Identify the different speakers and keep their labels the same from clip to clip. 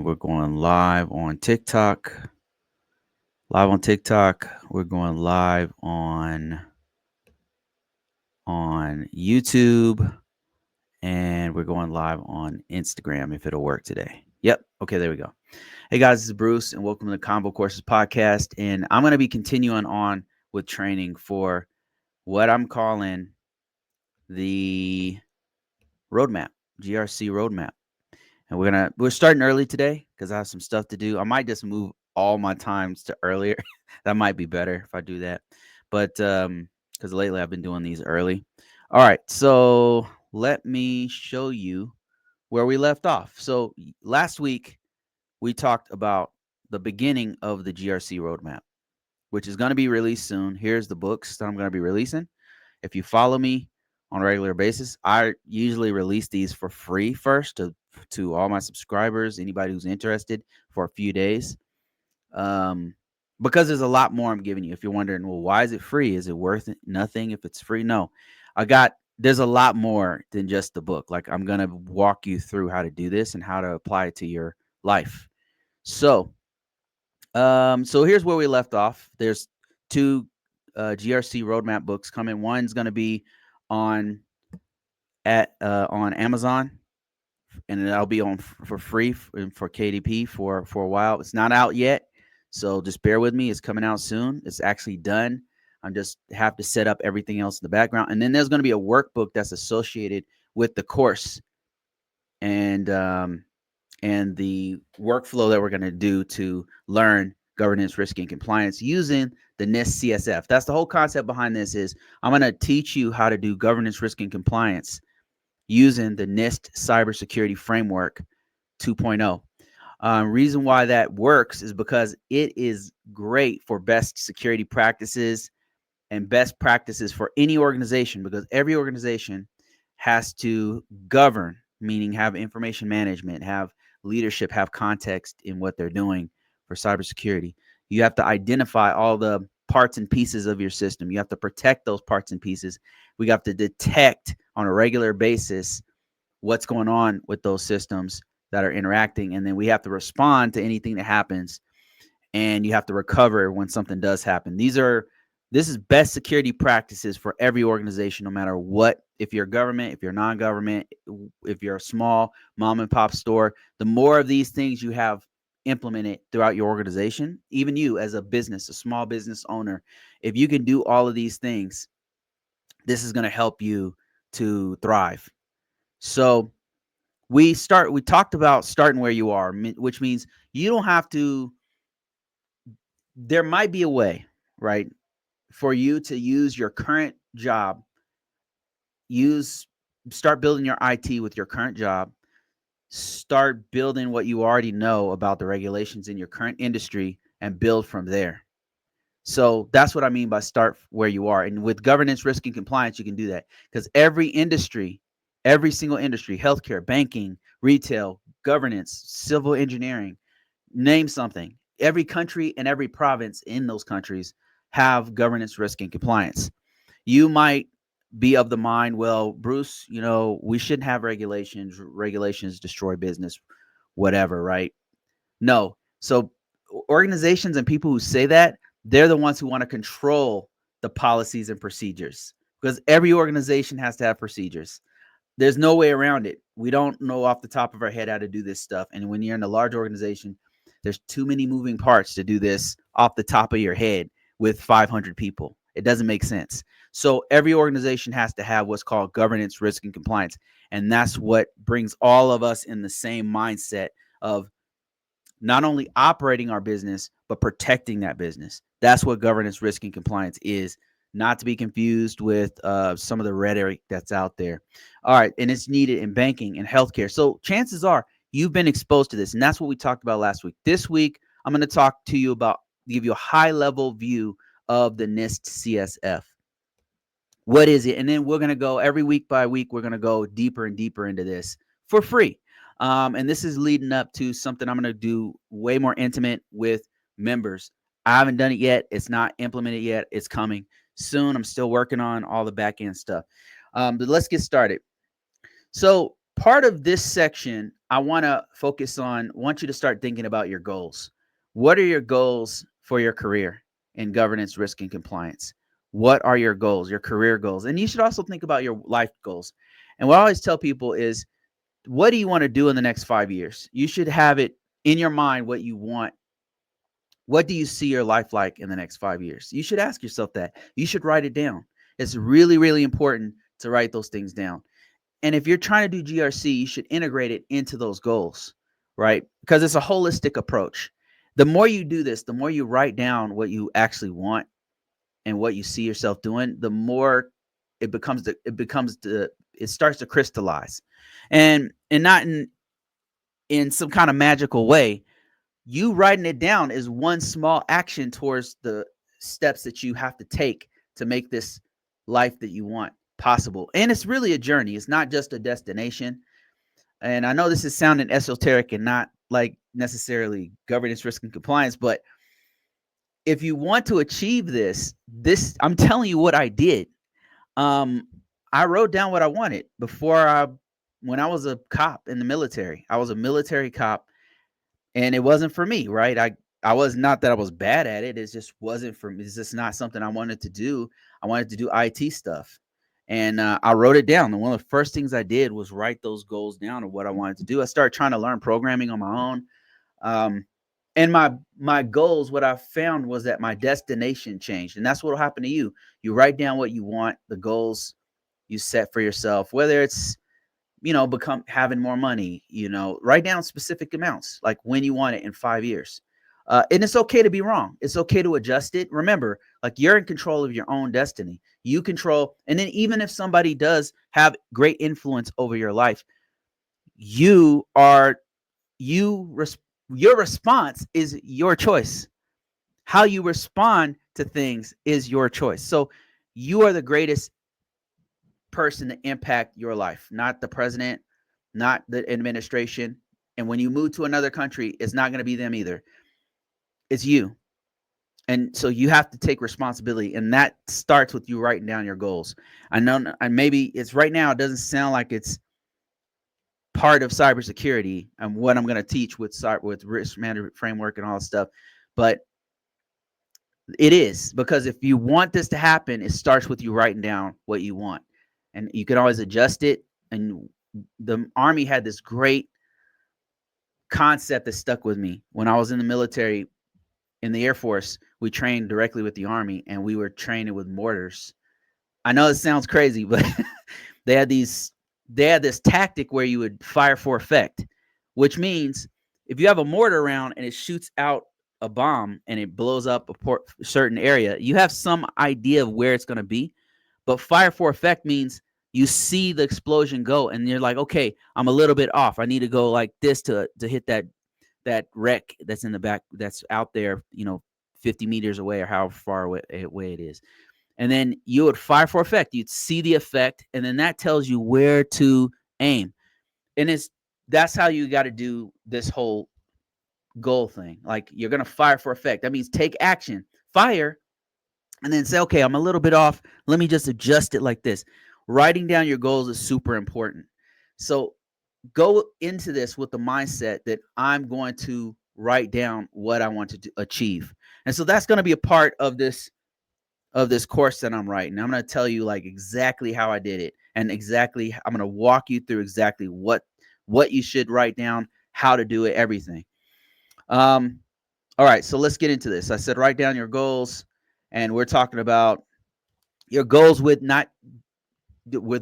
Speaker 1: we're going live on TikTok. Live on TikTok. We're going live on YouTube, and we're going live on Instagram if it'll work today. Yep. Okay, there we go. Hey guys, this is Bruce, and welcome to the ConvoCourses podcast. And I'm going to be continuing on with training for what I'm calling the RoadMap, GRC RoadMap. And we're starting early today because I have some stuff to do. I might just move all my times to earlier. That might be better if I do that. But because lately I've been doing these early. All right, so let me show you where we left off. So last week we talked about the beginning of the GRC roadmap, which is going to be released soon. Here's the books that I'm going to be releasing. If you follow me on a regular basis, I usually release these for free first to all my subscribers, anybody who's interested, for a few days. Because there's a lot more I'm giving you. If you're wondering, well, why is it free? Is it worth it? Nothing if it's free? No, there's a lot more than just the book. Like, I'm going to walk you through how to do this and how to apply it to your life. So here's where we left off. There's two GRC roadmap books coming. One's going to be on Amazon, and that'll be on for free for KDP for a while. It's not out yet, so just bear with me. It's coming out soon. It's actually done. I just have to set up everything else in the background, and then there's going to be a workbook that's associated with the course, and the workflow that we're going to do to learn governance, risk, and compliance using the NIST CSF. That's the whole concept behind this. Is I'm going to teach you how to do governance, risk, and compliance using the NIST cybersecurity framework 2.0. Reason why that works is because it is great for best security practices and best practices for any organization, because every organization has to govern, meaning have information management, have leadership, have context in what they're doing for cybersecurity. You have to identify all the parts and pieces of your system. You have to protect those parts and pieces. We have to detect on a regular basis what's going on with those systems that are interacting, and then we have to respond to anything that happens, and you have to recover when something does happen. This is best security practices for every organization, no matter what. If you're government, if you're non-government, if you're a small mom and pop store, the more of these things you have implemented throughout your organization, even you as a business, a small business owner, if you can do all of these things, this is going to help you to thrive. So we talked about starting where you are, which means you don't have to. There might be a way, right, for you to use your current job, start building your IT with your current job, start building what you already know about the regulations in your current industry, and build from there. So that's what I mean by start where you are. And with governance, risk, and compliance, you can do that, because every single industry, healthcare, banking, retail, governance, civil engineering, name something. Every country and every province in those countries have governance, risk, and compliance. You might be of the mind, well, Bruce, we shouldn't have regulations. Regulations destroy business, whatever, right? No. So organizations and people who say that, they're the ones who want to control the policies and procedures, because every organization has to have procedures. There's no way around it. We don't know off the top of our head how to do this stuff. And when you're in a large organization, there's too many moving parts to do this off the top of your head with 500 people. It doesn't make sense. So every organization has to have what's called governance, risk, and compliance. And that's what brings all of us in the same mindset of not only operating our business, but protecting that business. That's what governance, risk, and compliance is, not to be confused with some of the rhetoric that's out there. All right, and it's needed in banking and healthcare. So chances are you've been exposed to this, and that's what we talked about last week. This week, I'm going to talk to you about, give you a high-level view of the NIST CSF. What is it? And then we're going to go every week by week, we're going to go deeper and deeper into this for free. And this is leading up to something I'm going to do way more intimate with members. I haven't done it yet. It's not implemented yet. It's coming soon. I'm still working on all the back end stuff. But let's get started. So part of this section, I want to focus on, want you to start thinking about your goals. What are your goals for your career in governance, risk, and compliance? What are your goals, your career goals? And you should also think about your life goals. And what I always tell people is, what do you want to do in the next 5 years? You should have it in your mind what you want. What do you see your life like in the next 5 years? You should ask yourself that. You should write it down. It's really, really important to write those things down. And if you're trying to do GRC, you should integrate it into those goals, right? Because it's a holistic approach. The more you do this, the more you write down what you actually want and what you see yourself doing, the more it starts to crystallize. And not in some kind of magical way. You writing it down is one small action towards the steps that you have to take to make this life that you want possible. And it's really a journey. It's not just a destination. And I know this is sounding esoteric and not like necessarily governance, risk, and compliance, but if you want to achieve this, I'm telling you what I did. I wrote down what I wanted when I was a cop in the military. I was a military cop, and it wasn't for me, right? I was, not that I was bad at it. It just wasn't for me. It's just not something I wanted to do. I wanted to do IT stuff. And I wrote it down. And one of the first things I did was write those goals down of what I wanted to do. I started trying to learn programming on my own. And my goals, what I found was that my destination changed. And that's what will happen to you. You write down what you want, the goals you set for yourself, whether it's, become having more money, write down specific amounts, like when you want it in 5 years. And it's okay to be wrong. It's okay to adjust it. Remember, like, you're in control of your own destiny. You control. And then even if somebody does have great influence over your life, your response is your choice. How you respond to things is your choice. So you are the greatest person to impact your life, not the president, not the administration. And when you move to another country, it's not going to be them either. It's you. And so you have to take responsibility. And that starts with you writing down your goals. I know, and maybe it's right now, it doesn't sound like it's part of cybersecurity and what I'm going to teach with risk management framework and all that stuff. But it is, because if you want this to happen, it starts with you writing down what you want. And you can always adjust it. And the Army had this great concept that stuck with me. When I was in the military, in the Air Force, we trained directly with the Army, and we were training with mortars. I know it sounds crazy, but they had this tactic where you would fire for effect, which means if you have a mortar around and it shoots out a bomb and it blows up a certain area, you have some idea of where it's going to be. But fire for effect means you see the explosion go, and you're like, okay, I'm a little bit off. I need to go like this to hit that wreck that's in the back, that's out there, 50 meters away, or how far away it is. And then you would fire for effect. You'd see the effect, and then that tells you where to aim. And that's how you got to do this whole goal thing. Like, you're going to fire for effect. That means take action, fire, and then say, okay, I'm a little bit off. Let me just adjust it like this. Writing down your goals is super important. So go into this with the mindset that I'm going to write down what I want to achieve. And so that's going to be a part of this course that I'm writing. I'm going to tell you like exactly how I did it, and exactly, I'm going to walk you through exactly what you should write down, how to do it, everything. All right, so let's get into this. I said write down your goals, and we're talking about your goals with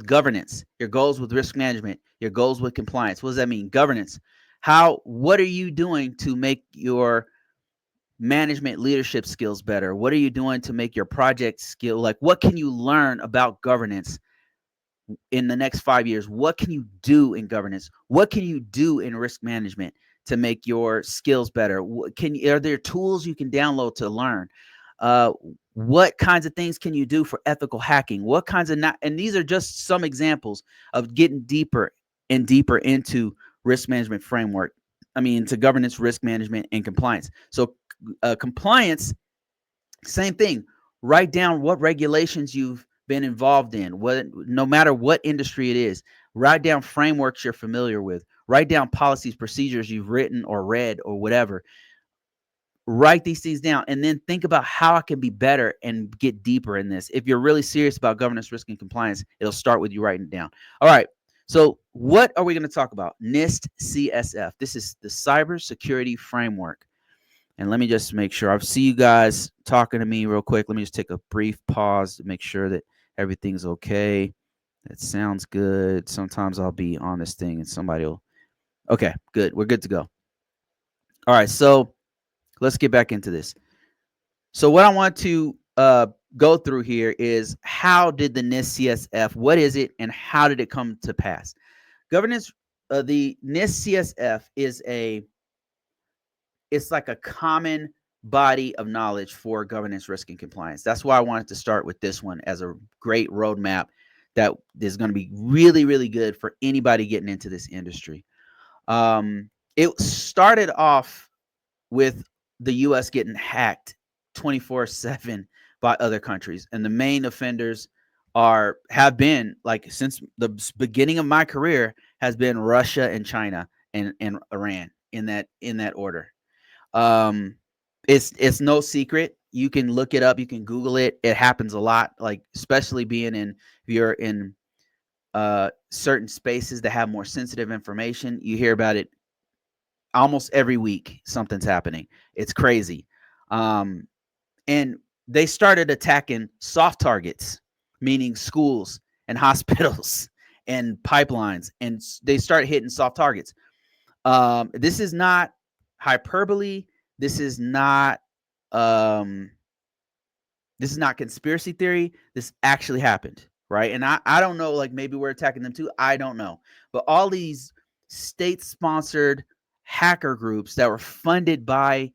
Speaker 1: governance, your goals with risk management, your goals with compliance. What does that mean? Governance. What are you doing to make your management leadership skills better? What are you doing to make your project skill? Like, what can you learn about governance in the next 5 years? What can you do in governance? What can you do in risk management to make your skills better? Are there tools you can download to learn? What kinds of things can you do for ethical hacking? What kinds of and these are just some examples of getting deeper and deeper into risk management framework. To governance, risk management, and compliance. So compliance, same thing. Write down what regulations you've been involved in, no matter what industry it is. Write down frameworks you're familiar with. Write down policies, procedures you've written or read or whatever. Write these things down and then think about how I can be better and get deeper in this. If you're really serious about governance, risk, and compliance, it'll start with you writing it down. All right. So what are we going to talk about? NIST CSF. This is the cybersecurity framework. And let me just make sure. I see you guys talking to me real quick. Let me just take a brief pause to make sure that everything's okay. That sounds good. Sometimes I'll be on this thing and somebody will. Okay, good. We're good to go. All right. So let's get back into this. So what I want to go through here is, how did the NIST CSF, what is it, and how did it come to pass? Governance, the NIST CSF is it's like a common body of knowledge for governance, risk, and compliance. That's why I wanted to start with this one as a great roadmap that is going to be really, really good for anybody getting into this industry. It started off with the U.S. getting hacked 24/7 by other countries, and the main offenders have been, like, since the beginning of my career, has been Russia and China and Iran, in that order. It's no secret. You can look it up. You can Google it. It happens a lot. Like, especially if you're in certain spaces that have more sensitive information, you hear about it almost every week. Something's happening. It's crazy. And they started attacking soft targets, meaning schools and hospitals and pipelines, and they started hitting soft targets. This is not hyperbole. This is not conspiracy theory. This actually happened, right? And I don't know, like, maybe we're attacking them too. I don't know. But all these state-sponsored hacker groups that were funded by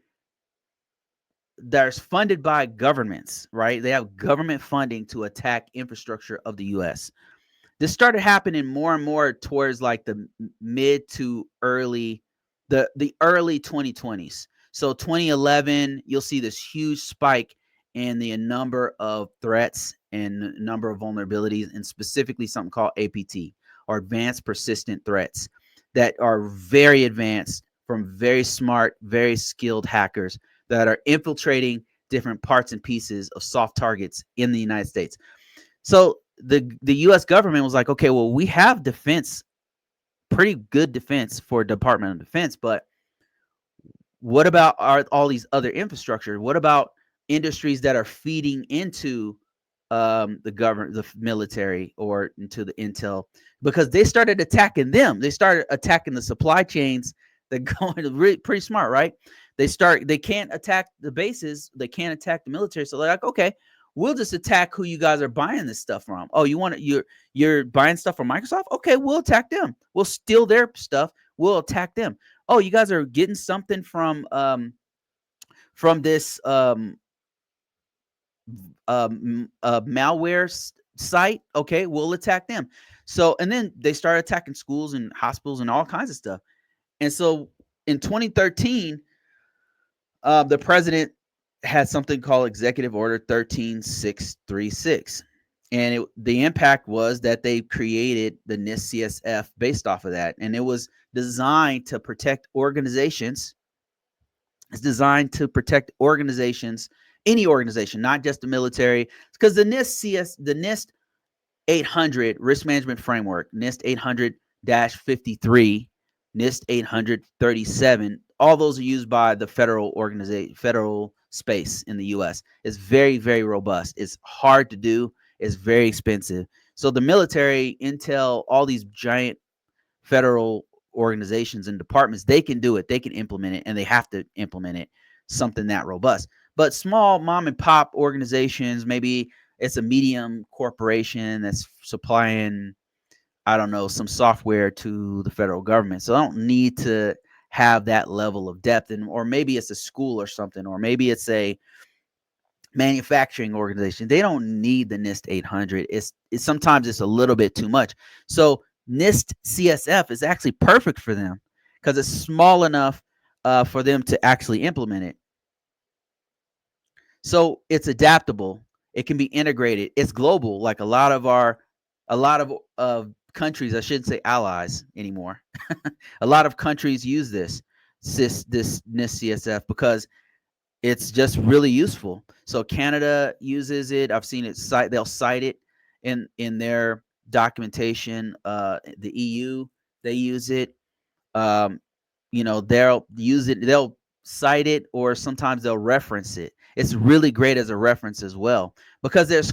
Speaker 1: governments, right? They have government funding to attack infrastructure of the US. This started happening more and more towards like the mid to early the early 2020s. So 2011, you'll see this huge spike in the number of threats and number of vulnerabilities, and specifically something called APT, or advanced persistent threats, that are very advanced, from very smart, very skilled hackers that are infiltrating different parts and pieces of soft targets in the United States. So the U.S. government was like, okay, well, we have defense, pretty good defense for Department of Defense, but what about all these other infrastructure? What about industries that are feeding into the government, the military, or into the intel? Because they started attacking them. They started attacking the supply chains. They're going really pretty smart, right? They can't attack the bases. They can't attack the military. So they're like, okay, we'll just attack who you guys are buying this stuff from. Oh, you're buying stuff from Microsoft? Okay, we'll attack them. We'll steal their stuff. We'll attack them. Oh, you guys are getting something from this malware site? Okay, we'll attack them. So, and then they started attacking schools and hospitals and all kinds of stuff. And so in 2013, the president had something called Executive Order 13636. And the impact was that they created the NIST CSF based off of that. And it was designed to protect organizations. It's designed to protect organizations, any organization, not just the military. Because the NIST 800 risk management framework, NIST 800-53, NIST 837, all those are used by the federal space in the US. It's very, very robust. It's hard to do. It's very expensive. So the military, intel, all these giant federal organizations and departments, they can do it. They can implement it, and they have to implement it, something that robust. But small mom and pop organizations, maybe it's a medium corporation that's supplying, I don't know, some software to the federal government. So I don't need to have that level of depth. Or maybe it's a school or something, or maybe it's a manufacturing organization. They don't need the NIST 800. Sometimes it's a little bit too much. So NIST CSF is actually perfect for them because it's small enough for them to actually implement it. So it's adaptable. It can be integrated. It's global. Like a lot of countries, I shouldn't say allies anymore. A lot of countries use this NIST CSF because it's just really useful. So Canada uses it. I've seen it they'll cite it in their documentation. The EU, they use it. um, they'll use it, they'll cite it, or sometimes they'll reference it. It's really great as a reference as well, because there's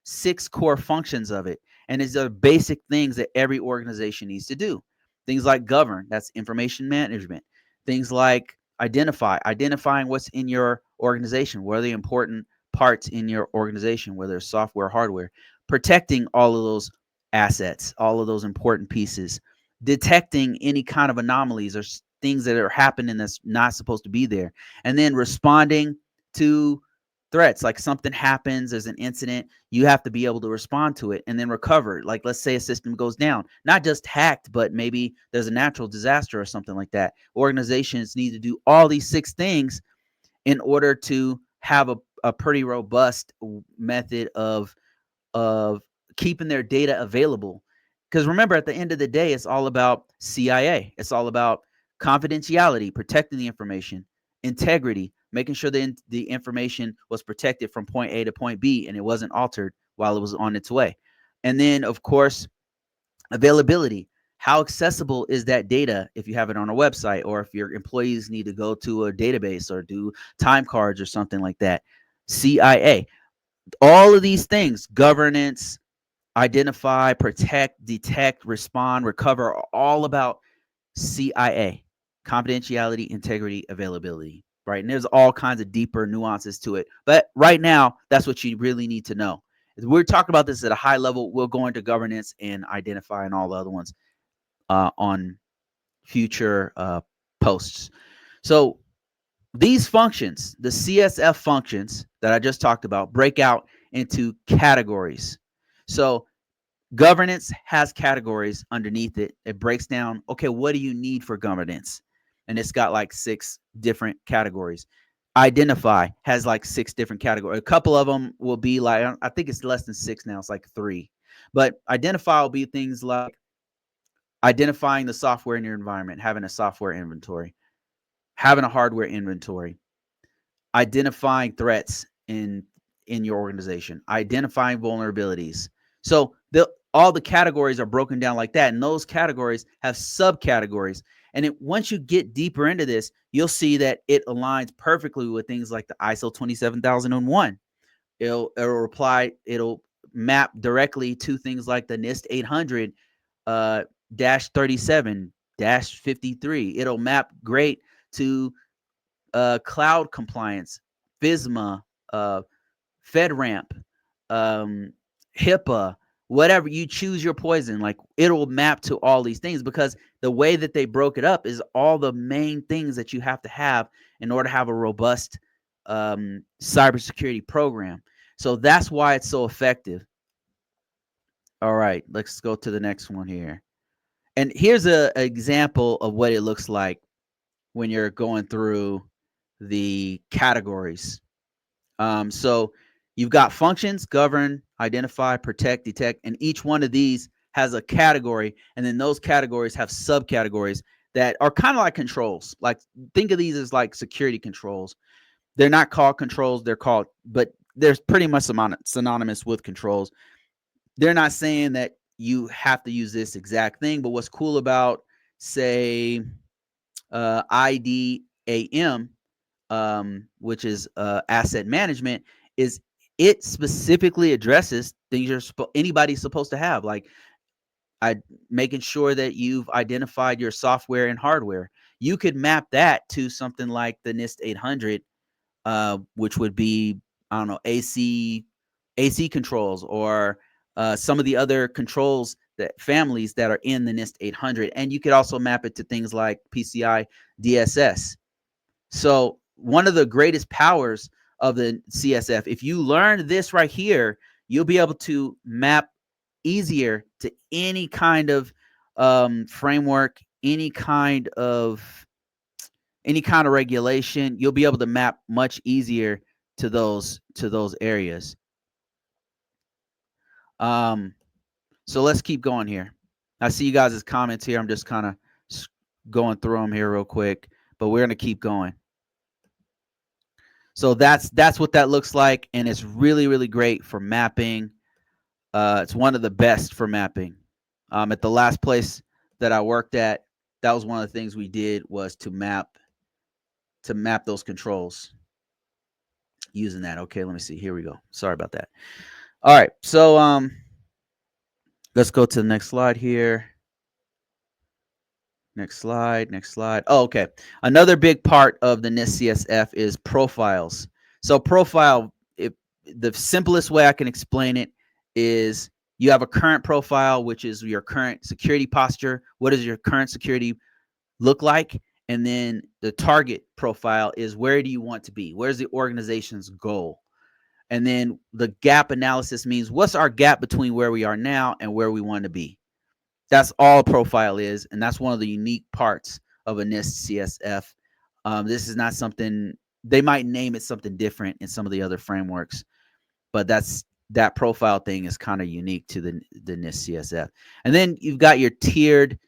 Speaker 1: 6 core functions of it, and it's the basic things that every organization needs to do. Things like govern, that's information management. Things like identifying what's in your organization, what are the important parts in your organization, whether it's software, hardware. Protecting all of those assets, all of those important pieces. Detecting any kind of anomalies or things that are happening that's not supposed to be there, and then responding to threats. Like something happens, there's an incident, you have to be able to respond to it and then recover. Like, let's say a system goes down, not just hacked, but maybe there's a natural disaster or something like that. Organizations need to do all these 6 things in order to have a pretty robust method of keeping their data available. Because remember, at the end of the day, it's all about CIA. It's all about confidentiality, protecting the information, integrity, making sure the information was protected from point A to point B and it wasn't altered while it was on its way. And then, of course, availability. How accessible is that data if you have it on a website, or if your employees need to go to a database or do time cards or something like that? CIA. All of these things, governance, identify, protect, detect, respond, recover, are all about CIA, confidentiality, integrity, availability, right? And there's all kinds of deeper nuances to it. But right now, that's what you really need to know. We're talking about this at a high level. We'll go into governance and identify and all the other ones on future posts. So these functions, the CSF functions that I just talked about, break out into categories. So governance has categories underneath it. It breaks down, okay, what do you need for governance? And it's got like 6 different categories. Identify has like 6 different categories. A couple of them will be like, I think it's less than 6 now, it's like 3. But identify will be things like identifying the software in your environment, having a software inventory, having a hardware inventory, identifying threats in your organization, identifying vulnerabilities. So all the categories are broken down like that, and those categories have subcategories. And once you get deeper into this, you'll see that it aligns perfectly with things like the ISO 27001. It'll map directly to things like the NIST 800 dash 37 dash 53. It'll map great to cloud compliance, FISMA, FedRAMP, HIPAA, whatever. You choose your poison. Like, it'll map to all these things, because the way that they broke it up is all the main things that you have to have in order to have a robust cybersecurity program. So that's why it's so effective. All right, let's go to the next one here. And here's an example of what it looks like when you're going through the categories. So you've got functions: govern, identify, protect, detect, and each one of these has a category, and then those categories have subcategories that are kind of like controls. Like, think of these as like security controls. They're not called controls, but they're pretty much synonymous with controls. They're not saying that you have to use this exact thing, but what's cool about, say, IDAM, which is asset management, is it specifically addresses things anybody's supposed to have, like making sure that you've identified your software and hardware. You could map that to something like the NIST 800, which would be, I don't know, AC controls, or some of the other controls, that families that are in the NIST 800. And you could also map it to things like PCI DSS. So one of the greatest powers of the CSF, if you learn this right here, you'll be able to map easier to any kind of framework, any kind of regulation. You'll be able to map much easier to those areas. So let's keep going here. I see you guys' comments here. I'm just kind of going through them here real quick, but we're going to keep going. So that's what that looks like, and it's really, really great for mapping. It's one of the best for mapping. At the last place that I worked at, that was one of the things we did was to map those controls using that. Okay, let me see. Here we go. Sorry about that. All right, so let's go to the next slide here. Next slide, next slide. Oh, okay. Another big part of the NIST CSF is profiles. So profile, the simplest way I can explain it is you have a current profile, which is your current security posture. What does your current security look like? And then the target profile is where do you want to be? Where's the organization's goal? And then the gap analysis means what's our gap between where we are now and where we want to be. That's all a profile is, and that's one of the unique parts of a NIST CSF. This is not something, they might name it something different in some of the other frameworks, but that profile thing is kind of unique to the NIST CSF. And then you've got your tiered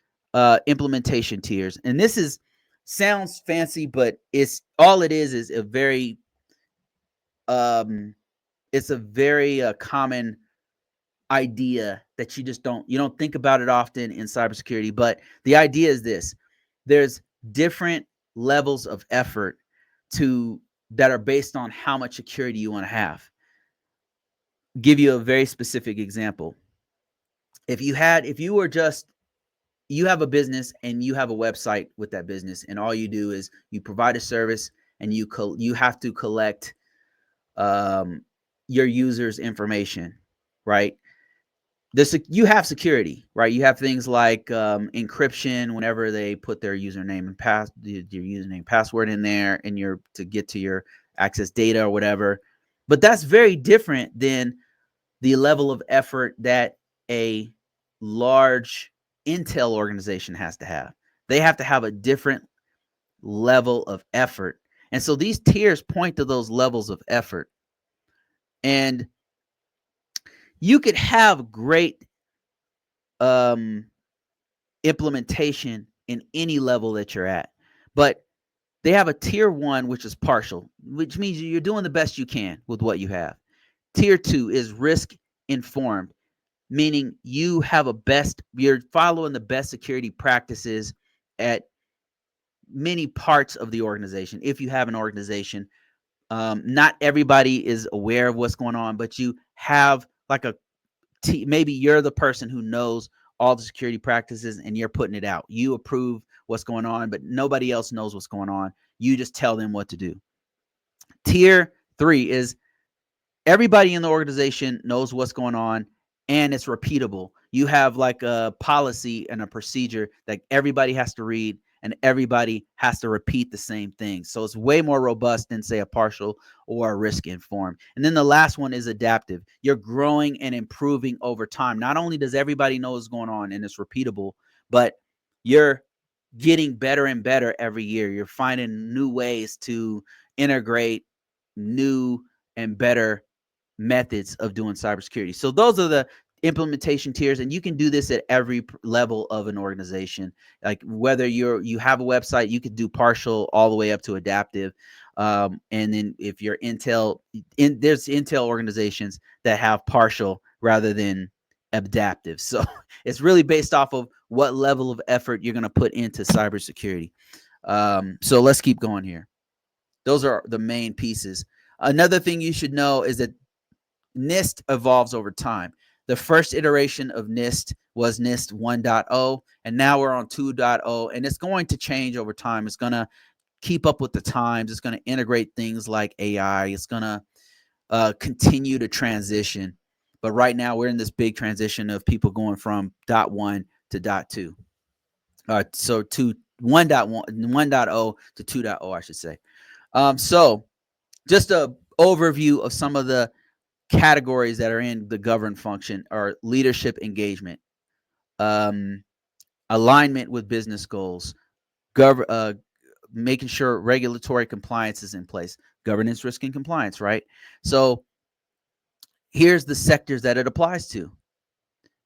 Speaker 1: implementation tiers, and this sounds fancy, but it's all it is a very it's a very common idea that you don't think about it often in cybersecurity. But the idea is this: there's different levels of effort that are based on how much security you want to have. Give you a very specific example. If you have a business and you have a website with that business, and all you do is you provide a service and you have to collect your users' information, right? You have security, right? You have things like encryption whenever they put their username and your username password in there, and to get to your access data or whatever. But that's very different than the level of effort that a large intel organization has to have. They have to have a different level of effort. And so these tiers point to those levels of effort. And you could have great implementation in any level that you're at, but they have a tier 1, which is partial, which means you're doing the best you can with what you have. Tier 2 is risk informed, meaning you're following the best security practices at many parts of the organization. If you have an organization, not everybody is aware of what's going on, but you have like maybe you're the person who knows all the security practices and you're putting it out. You approve what's going on, but nobody else knows what's going on. You just tell them what to do. Tier 3 is everybody in the organization knows what's going on and it's repeatable. You have like a policy and a procedure that everybody has to read and everybody has to repeat the same thing. So it's way more robust than, say, a partial or a risk informed. And then the last one is adaptive. You're growing and improving over time. Not only does everybody know what's going on and it's repeatable, but you're getting better and better every year. You're finding new ways to integrate new and better methods of doing cybersecurity. So those are the implementation tiers, and you can do this at every level of an organization. Like whether you have a website, you could do partial all the way up to adaptive. And then if you're there's Intel organizations that have partial rather than adaptive. So it's really based off of what level of effort you're going to put into cybersecurity. So let's keep going here. Those are the main pieces. Another thing you should know is that NIST evolves over time. The first iteration of NIST was NIST 1.0, and now we're on 2.0, and it's going to change over time. It's going to keep up with the times. It's going to integrate things like AI. It's going to continue to transition. But right now, we're in this big transition of people going from 1 to 2. So to 1.0 to 2.0, I should say. So just a overview of some of the categories that are in the govern function are leadership engagement, alignment with business goals, making sure regulatory compliance is in place, governance, risk, and compliance, right? So here's the sectors that it applies to.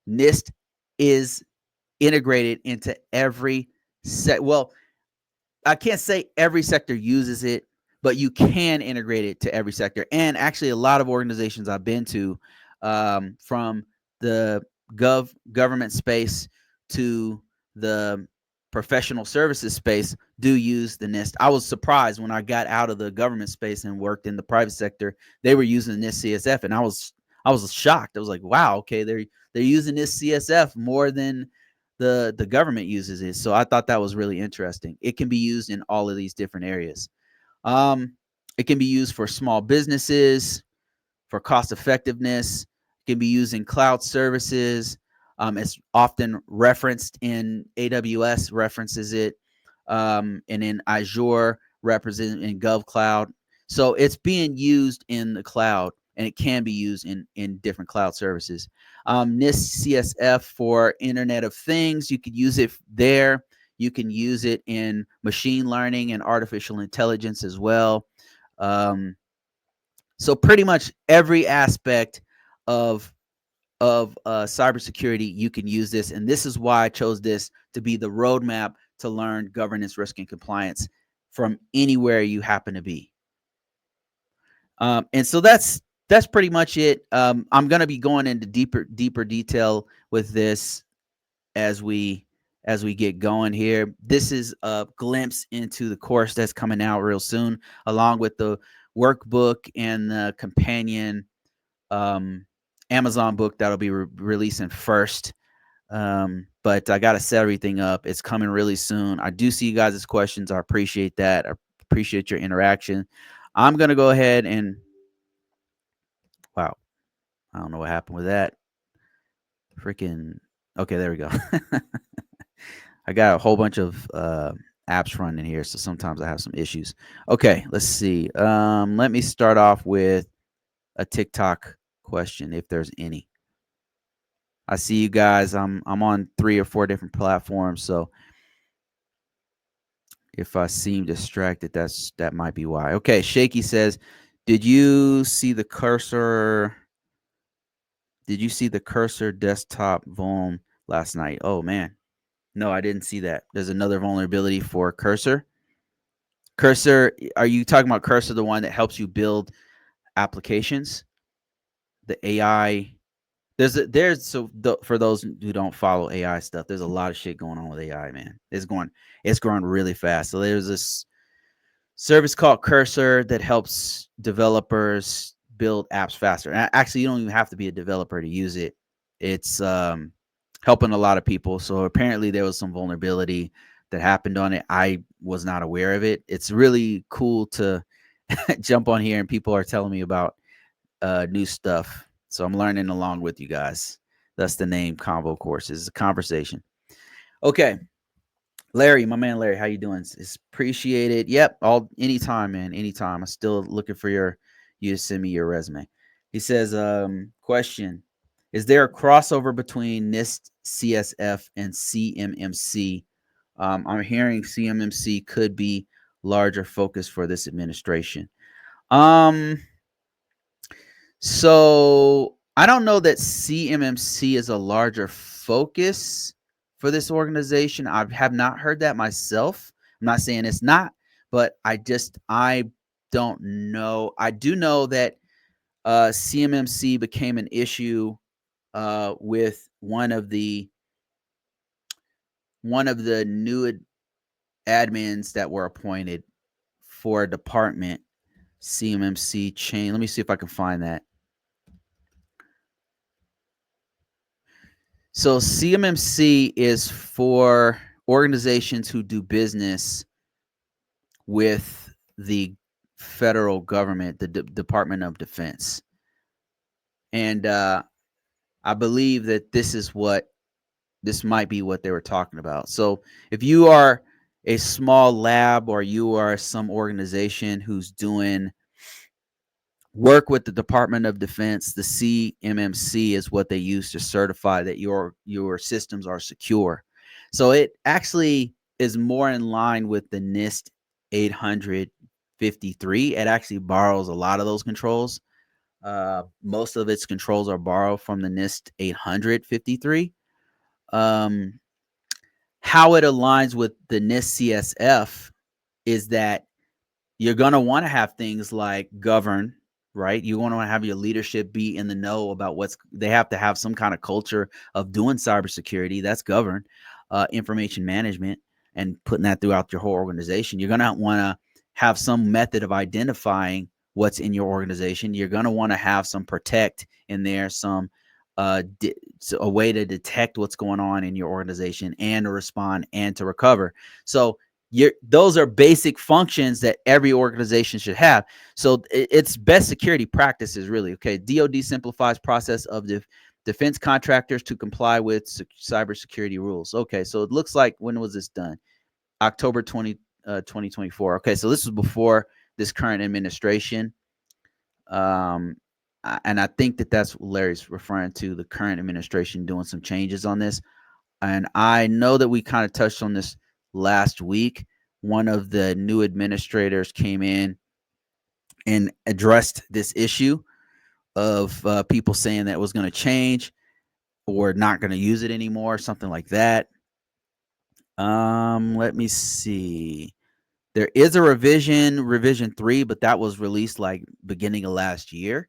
Speaker 1: NIST is integrated into every well, I can't say every sector uses it, but you can integrate it to every sector. And actually, a lot of organizations I've been to, from the government space to the professional services space, do use the NIST. I was surprised when I got out of the government space and worked in the private sector. They were using the NIST CSF, and I was shocked. I was like, wow, okay, they're using this CSF more than the government uses it. So I thought that was really interesting. It can be used in all of these different areas. Um, it can be used for small businesses, for cost effectiveness. It can be used in cloud services. It's often referenced in AWS, references it, and in Azure, represented in GovCloud. So it's being used in the cloud, and it can be used in different cloud services. NIST CSF for Internet of Things, you could use it there. You can use it in machine learning and artificial intelligence as well. So pretty much every aspect of cybersecurity, you can use this, and this is why I chose this to be the roadmap to learn governance, risk, and compliance from anywhere you happen to be. And so that's pretty much it. I'm going to be going into deeper detail with this as we get going here. This is a glimpse into the course that's coming out real soon, along with the workbook and the companion Amazon book that'll be releasing first. But I got to set everything up. It's coming really soon. I do see you guys' questions. I appreciate that. I appreciate your interaction. I'm going to go ahead and, wow, I don't know what happened with that. Freaking, okay, there we go. I got a whole bunch of apps running here, so sometimes I have some issues. Okay, let's see. Let me start off with a TikTok question, if there's any. I see you guys. I'm on 3 or 4 different platforms, so if I seem distracted, that might be why. Okay, Shaky says, "Did you see the cursor? Did you see the cursor desktop vuln last night?" Oh man, no, I didn't see that. There's another vulnerability for cursor. Cursor, are you talking about cursor, the one that helps you build applications? The AI. For those who don't follow AI stuff, there's a lot of shit going on with AI, man. It's growing really fast. So there's this service called Cursor that helps developers build apps faster. And actually, you don't even have to be a developer to use it. It's helping a lot of people. So apparently, there was some vulnerability that happened on it. I was not aware of it. It's really cool to jump on here and people are telling me about new stuff. So I'm learning along with you guys. That's the name ConvoCourses. It's a conversation. Okay. Larry, my man Larry, how you doing? It's appreciated. Yep, anytime, man, anytime. I'm still looking for you to send me your resume. He says, question: is there a crossover between NIST CSF and CMMC? I'm hearing CMMC could be larger focus for this administration. So I don't know that CMMC is a larger focus for this organization. I have not heard that myself. I'm not saying it's not, but I don't know. I do know that CMMC became an issue with one of the new admins that were appointed for a department. CMMC chain. Let me see if I can find that. So CMMC is for organizations who do business with the federal government, the Department of Defense. And I believe that this might be what they were talking about. So if you are a small lab or you are some organization who's doing work with the Department of Defense, the CMMC is what they use to certify that your systems are secure. So it actually is more in line with the NIST 853. It actually borrows a lot of those controls. Most of its controls are borrowed from the NIST 853. Um, how it aligns with the NIST CSF is that you're going to want to have things like govern, right? You want to have your leadership be in the know about they have to have some kind of culture of doing cybersecurity. That's govern, information management, and putting that throughout your whole organization. You're going to want to have some method of identifying what's in your organization. You're going to want to have some protect in there, some a way to detect what's going on in your organization and to respond and to recover. So those are basic functions that every organization should have. So it's best security practices, really. Okay, DoD simplifies process of defense contractors to comply with cybersecurity rules. Okay, so it looks like, when was this done? October 2024. Okay, so this was before this current administration. And I think that's what Larry's referring to, the current administration doing some changes on this. And I know that we kind of touched on this last week. One of the new administrators came in and addressed this issue of people saying that it was going to change or not going to use it anymore, something like that. Let me see. There is a revision 3, but that was released like beginning of last year.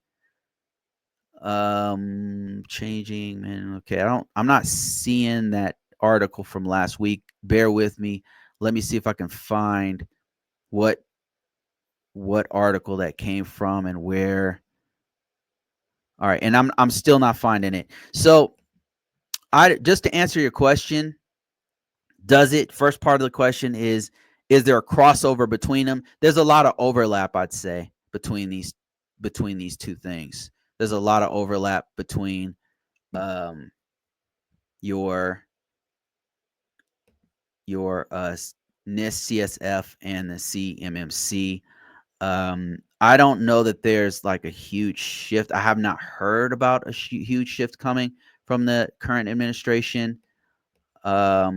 Speaker 1: Changing, man. Okay, I'm not seeing that article from last week. Bear with me. Let me see if I can find what article that came from and where. All right, and I'm still not finding it. So, just to answer your question, first part of the question is there a crossover between them? There's a lot of overlap, I'd say, between these two things. There's a lot of overlap between your NIST CSF and the CMMC. I don't know that there's like a huge shift. I have not heard about a huge shift coming from the current administration. Let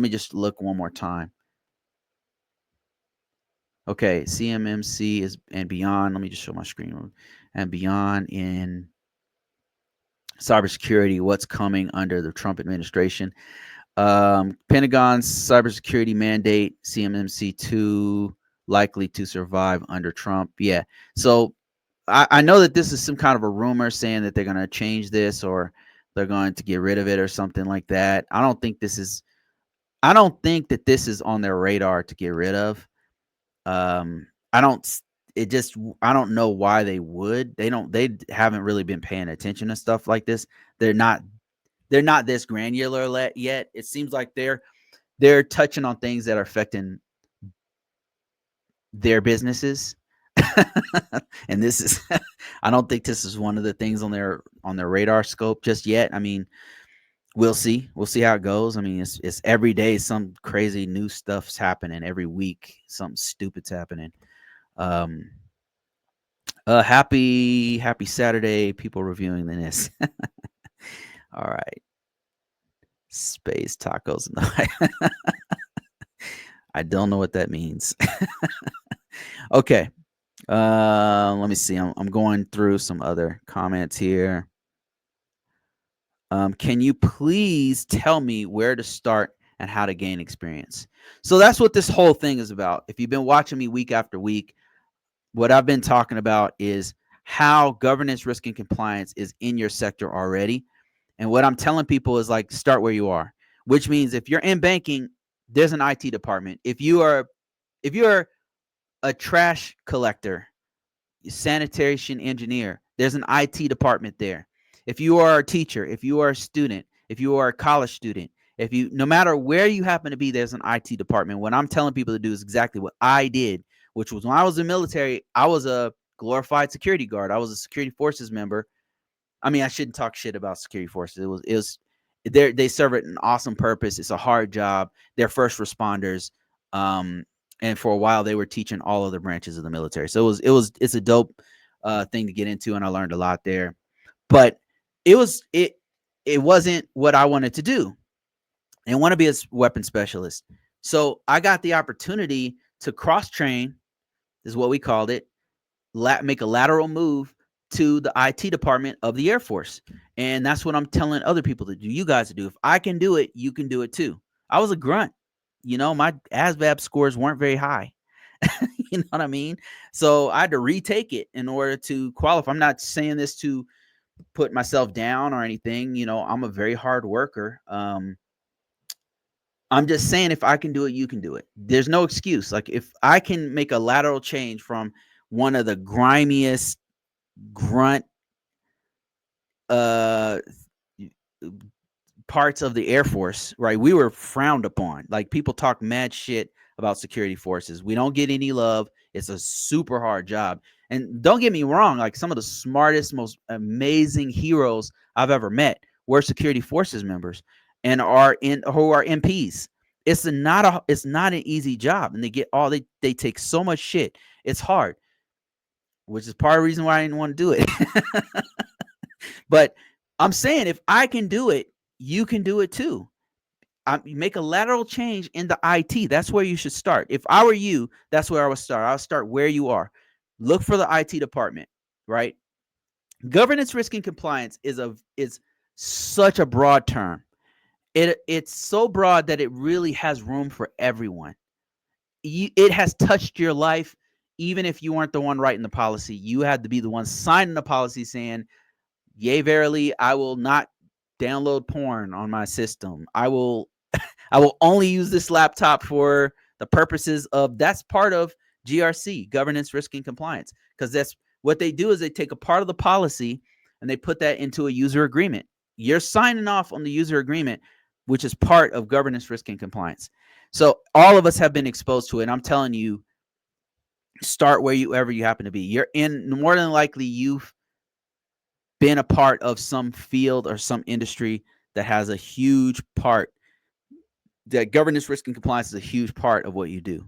Speaker 1: me just look one more time. Okay, CMMC is and beyond. Let me just show my screen. And beyond in cybersecurity, what's coming under the Trump administration? Pentagon's cybersecurity mandate, CMMC 2, likely to survive under Trump. Yeah. So I know that this is some kind of a rumor saying that they're going to change this or they're going to get rid of it or something like that. I don't think that this is on their radar to get rid of. I don't know why they would. They haven't really been paying attention to stuff like this. They're not this granular yet. It seems like they're touching on things that are affecting their businesses. And this is I don't think this is one of the things on their radar scope just yet. I mean, we'll see how it goes. I mean, it's every day some crazy new stuff's happening. Every week something stupid's happening. Happy Saturday, people reviewing the NIST. All right. Space tacos. I don't know what that means. Okay. Let me see. I'm going through some other comments here. Can you please tell me where to start and how to gain experience? So that's what this whole thing is about. If you've been watching me week after week, what I've been talking about is how governance, risk, and compliance is in your sector already. And what I'm telling people is like, start where you are, which means if you're in banking, there's an IT department. If you're a trash collector, sanitation engineer, there's an IT department there. If you are a teacher, if you are a student, if you are a college student, no matter where you happen to be, there's an IT department. What I'm telling people to do is exactly what I did, which was when I was in the military, I was a glorified security guard. I was a security forces member. I mean, I shouldn't talk shit about security forces. It was they serve an awesome purpose. It's a hard job. They're first responders. And for a while they were teaching all of the branches of the military. So it's a dope thing to get into, and I learned a lot there. But it wasn't what I wanted to do. I want to be a weapons specialist. So I got the opportunity to cross train, is what we called it, make a lateral move to the IT department of the Air Force. And that's what I'm telling other people to do, you guys to do. If I can do it, you can do it too. I was a grunt. My ASVAB scores weren't very high. You know what I mean? So I had to retake it in order to qualify. I'm not saying this to put myself down or anything. I'm a very hard worker. I'm just saying, if I can do it, you can do it. There's no excuse. Like, if I can make a lateral change from one of the grimiest grunt uh parts of the Air Force, right? We were frowned upon. Like, people talk mad shit about security forces. We don't get any love. It's a super hard job. And don't get me wrong, like, some of the smartest, most amazing heroes I've ever met were security forces members and who are MPs. It's not an easy job, and they take so much shit. It's hard, which is part of the reason why I didn't want to do it. But I'm saying, if I can do it, you can do it too. You make a lateral change in the IT. That's where you should start. If I were you, that's where I would start. I would start where you are. Look for the IT department, right? Governance, risk, and compliance is such a broad term. It's so broad that it really has room for everyone. It has touched your life, even if you weren't the one writing the policy. You had to be the one signing the policy saying, yea, verily, I will not download porn on my system. I will only use this laptop for the purposes of, that's part of GRC, governance, risk, and compliance. Because that's what they do, is they take a part of the policy and they put that into a user agreement. You're signing off on the user agreement, which is part of governance, risk, and compliance. So all of us have been exposed to it. And I'm telling you, start wherever you happen to be. You're in, more than likely, you've been a part of some field or some industry that has a huge part, that governance, risk, and compliance is a huge part of what you do.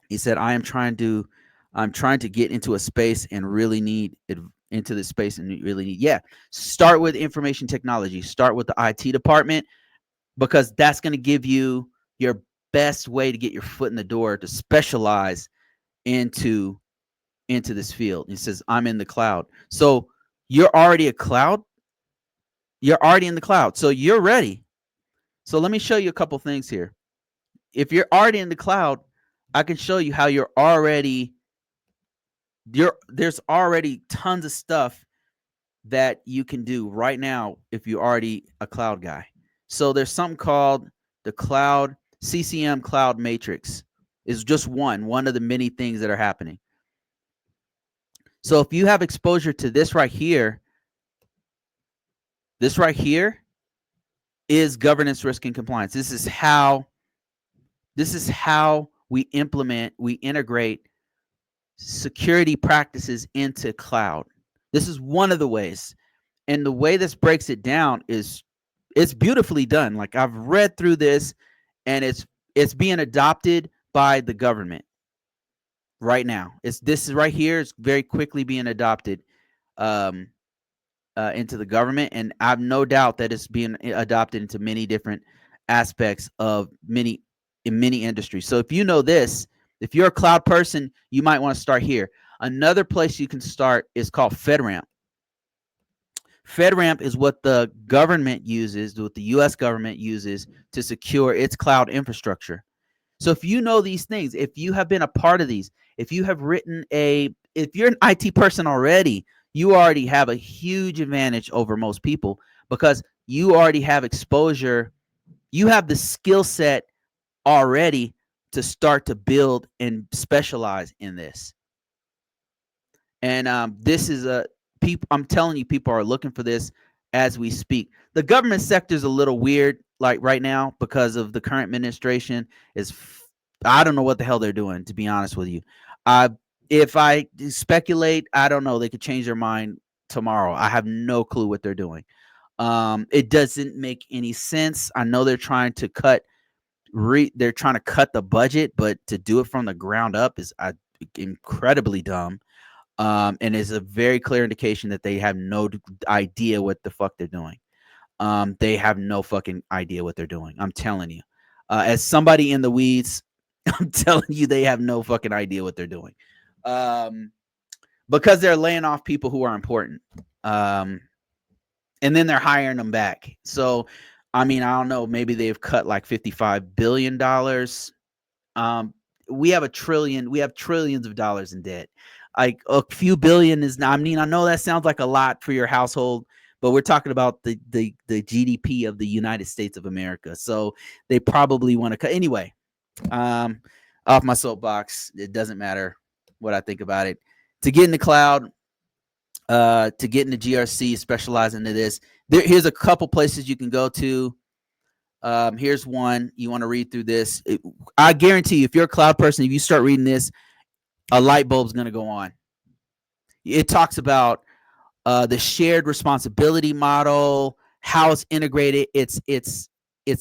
Speaker 1: He said, I'm trying to get into a space and really need it, into this space and really need, start with information technology, start with the IT department, because that's going to give you your best way to get your foot in the door to specialize into this field. He says, I'm in the cloud. So you're already a cloud. You're already in the cloud. So you're ready. So let me show you a couple things here. If you're already in the cloud, I can show you how there's already tons of stuff that you can do right now if you're already a cloud guy. So there's something called the cloud CCM cloud matrix. Is just one of the many things that are happening. So if you have exposure to this right here is governance, risk, and compliance. This is how we integrate security practices into cloud. This is one of the ways. And the way this breaks it down is, it's beautifully done. Like, I've read through this, and it's being adopted by the government right now. This is right here. It's very quickly being adopted into the government, and I've no doubt that it's being adopted into many different aspects of many industries. So if you know this, if you're a cloud person, you might want to start here. Another place you can start is called FedRAMP. FedRAMP is what the government uses, what the U.S. government uses to secure its cloud infrastructure. So if you know these things, if you have been a part of these, if you're an IT person already, you already have a huge advantage over most people, because you already have exposure. You have the skill set already to start to build and specialize in this. And this is I'm telling you, people are looking for this as we speak. The government sector is a little weird, like right now, because of the current administration. I don't know what the hell they're doing, to be honest with you. If I speculate, I don't know. They could change their mind tomorrow. I have no clue what they're doing. It doesn't make any sense. I know they're trying to cut the budget, but to do it from the ground up is incredibly dumb. And is a very clear indication that they have no idea what the fuck they're doing. They have no fucking idea what they're doing. I'm telling you. As somebody in the weeds, I'm telling you, they have no fucking idea what they're doing. because they're laying off people who are important. And then they're hiring them back. So, I mean, I don't know, maybe they've cut like $55 billion. We have trillions of dollars in debt. Like a few billion is not, I mean, I know that sounds like a lot for your household, but we're talking about the GDP of the United States of America. So they probably want to cut anyway. Off my soapbox. It doesn't matter what I think about it. To get in the cloud, to get into GRC, specialize into this. Here's a couple places you can go to. Here's one. You want to read through this. I guarantee you, if you're a cloud person, if you start reading this, a light bulb's going to go on. It talks about the shared responsibility model, how it's integrated. It's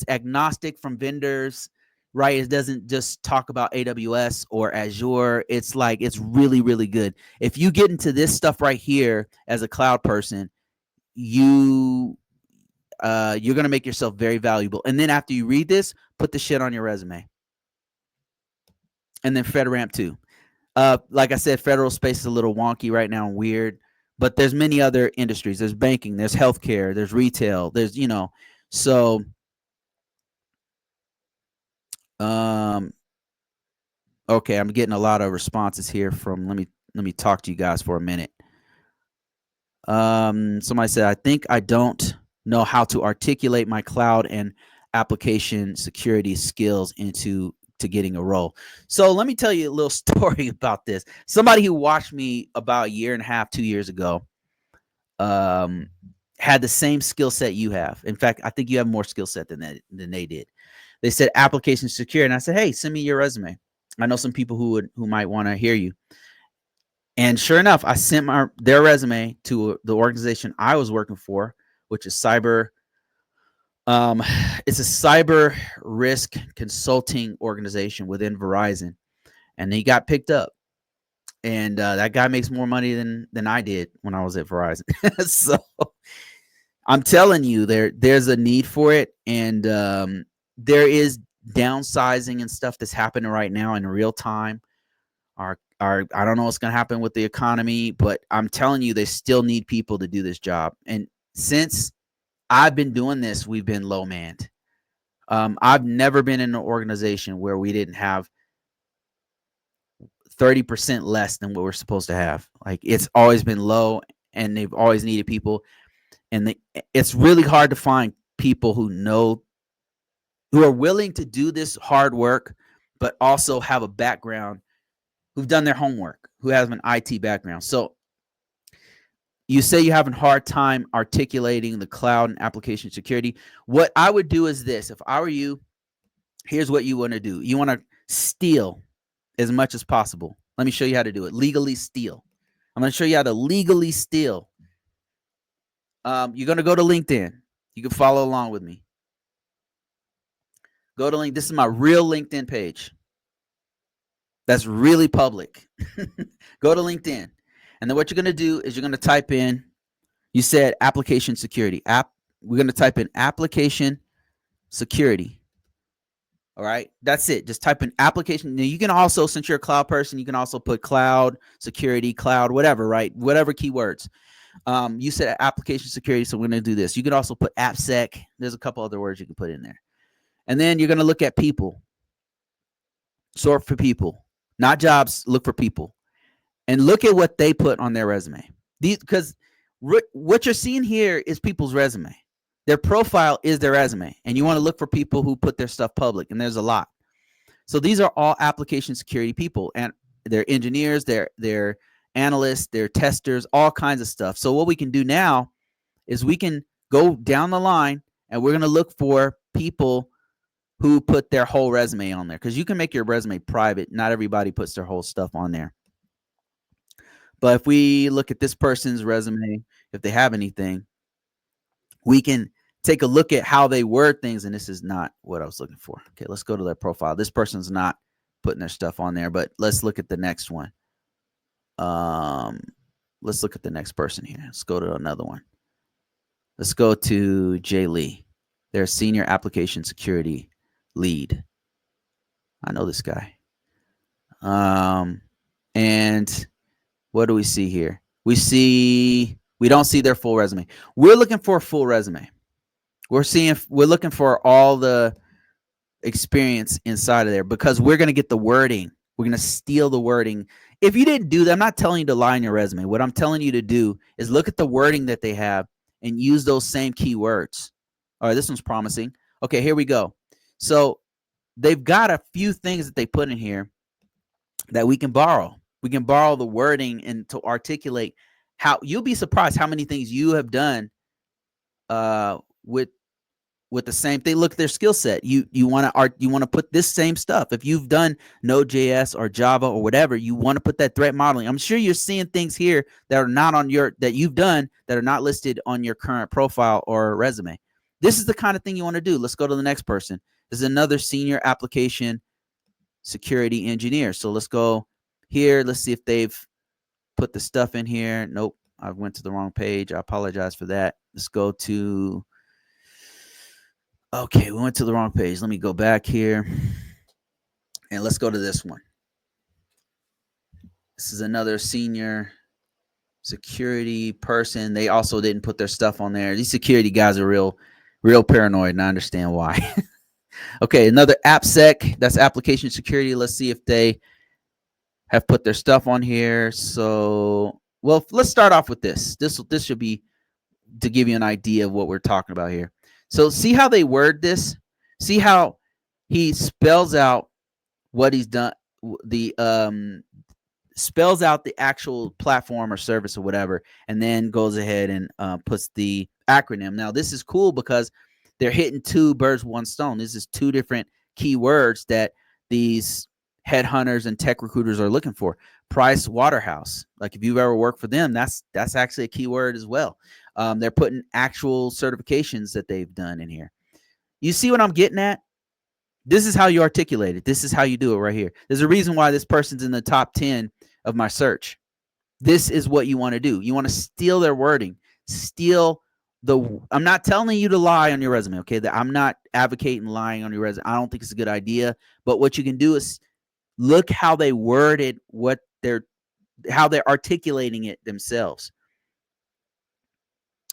Speaker 1: agnostic from vendors, right? It doesn't just talk about AWS or Azure. It's like, it's really, really good. If you get into this stuff right here as a cloud person, you're going to make yourself very valuable. And then after you read this, put the shit on your resume. And then FedRAMP too. Like I said, federal space is a little wonky right now and weird, but there's many other industries. There's banking, there's healthcare, there's retail, there's, so okay, I'm getting a lot of responses here from, let me talk to you guys for a minute. Somebody said, I think I don't know how to articulate my cloud and application security skills into getting a role. So let me tell you a little story about this. Somebody who watched me about a year and a half, 2 years ago, had the same skill set you have. In fact, I think you have more skill set than they did. They said application security, and I said, hey, send me your resume. I know some people who might want to hear you. And sure enough, I sent their resume to the organization I was working for, which is it's a cyber risk consulting organization within Verizon, and he got picked up. And that guy makes more money than I did when I was at Verizon. So I'm telling you, there's a need for it, and there is downsizing and stuff that's happening right now in real time. I don't know what's going to happen with the economy, but I'm telling you, they still need people to do this job. And since I've been doing this, we've been low manned. I've never been in an organization where we didn't have 30% less than what we're supposed to have. Like, it's always been low, and they've always needed people. And it's really hard to find people who are willing to do this hard work, but also have a background, who've done their homework, who have an IT background. So you say you're having a hard time articulating the cloud and application security. What I would do is this. If I were you, here's what you want to do. You want to steal as much as possible. Let me show you how to do it. Legally steal. I'm going to show you how to legally steal. You're going to go to LinkedIn. You can follow along with me. Go to LinkedIn. This is my real LinkedIn page. That's really public. Go to LinkedIn. And then what you're going to do is you're going to type in, you said application security. We're going to type in application security. All right. That's it. Just type in application. Now you can also, since you're a cloud person, you can also put cloud, security, cloud, whatever, right? Whatever keywords. You said application security, so we're going to do this. You can also put AppSec. There's a couple other words you can put in there. And then you're going to look at people. Sort for people. Not jobs, look for people. And look at what they put on their resume. Because what you're seeing here is people's resume. Their profile is their resume. And you want to look for people who put their stuff public. And there's a lot. So these are all application security people. And they're engineers, they're analysts, they're testers, all kinds of stuff. So what we can do now is we can go down the line, and we're going to look for people who put their whole resume on there, because you can make your resume private. Not everybody puts their whole stuff on there. But if we look at this person's resume, if they have anything, we can take a look at how they word things. And this is not what I was looking for. Okay, let's go to their profile. This person's not putting their stuff on there, but let's look at the next one. Let's look at the next person here. Let's go to another one. Let's go to Jay Lee. They're a senior application security lead. I know this guy. And What do we see here? We don't see their full resume. We're looking for a full resume. We're looking for all the experience inside of there because we're going to get the wording. We're going to steal the wording. If you didn't do that, I'm not telling you to lie in your resume. What I'm telling you to do is look at the wording that they have and use those same keywords. All right, this one's promising. Okay, here we go. So they've got a few things that they put in here that we can borrow. We can borrow the wording and to articulate how you'll be surprised how many things you have done with the same thing. Look at their skill set. You want to put this same stuff. If you've done Node.js or Java or whatever, you want to put that threat modeling. I'm sure you're seeing things here that are not on that you've done that are not listed on your current profile or resume. This is the kind of thing you want to do. Let's go to the next person. This is another senior application security engineer. So let's go here. Let's see if they've put the stuff in here. Nope. I went to the wrong page. I apologize for that. Let's go to, okay, we went to the wrong page. Let me go back here and let's go to this one. This is another senior security person. They also didn't put their stuff on there. These security guys are real paranoid, and I understand why. Okay, another AppSec. That's application security. Let's see if they have put their stuff on here. So, well, let's start off with this. This should be to give you an idea of what we're talking about here. So see how they word this? See how he spells out what he's done, spells out the actual platform or service or whatever, and then goes ahead and puts the acronym. Now, this is cool because they're hitting two birds with one stone. This is two different keywords that these headhunters and tech recruiters are looking for. Price Waterhouse. Like if you've ever worked for them, that's actually a keyword as well. They're putting actual certifications that they've done in here. You see what I'm getting at? This is how you articulate it. This is how you do it right here. There's a reason why this person's in the top 10 of my search. This is what you want to do. You want to steal their wording. I'm not telling you to lie on your resume, okay? I'm not advocating lying on your resume. I don't think it's a good idea. But what you can do is look how they worded how they're articulating it themselves.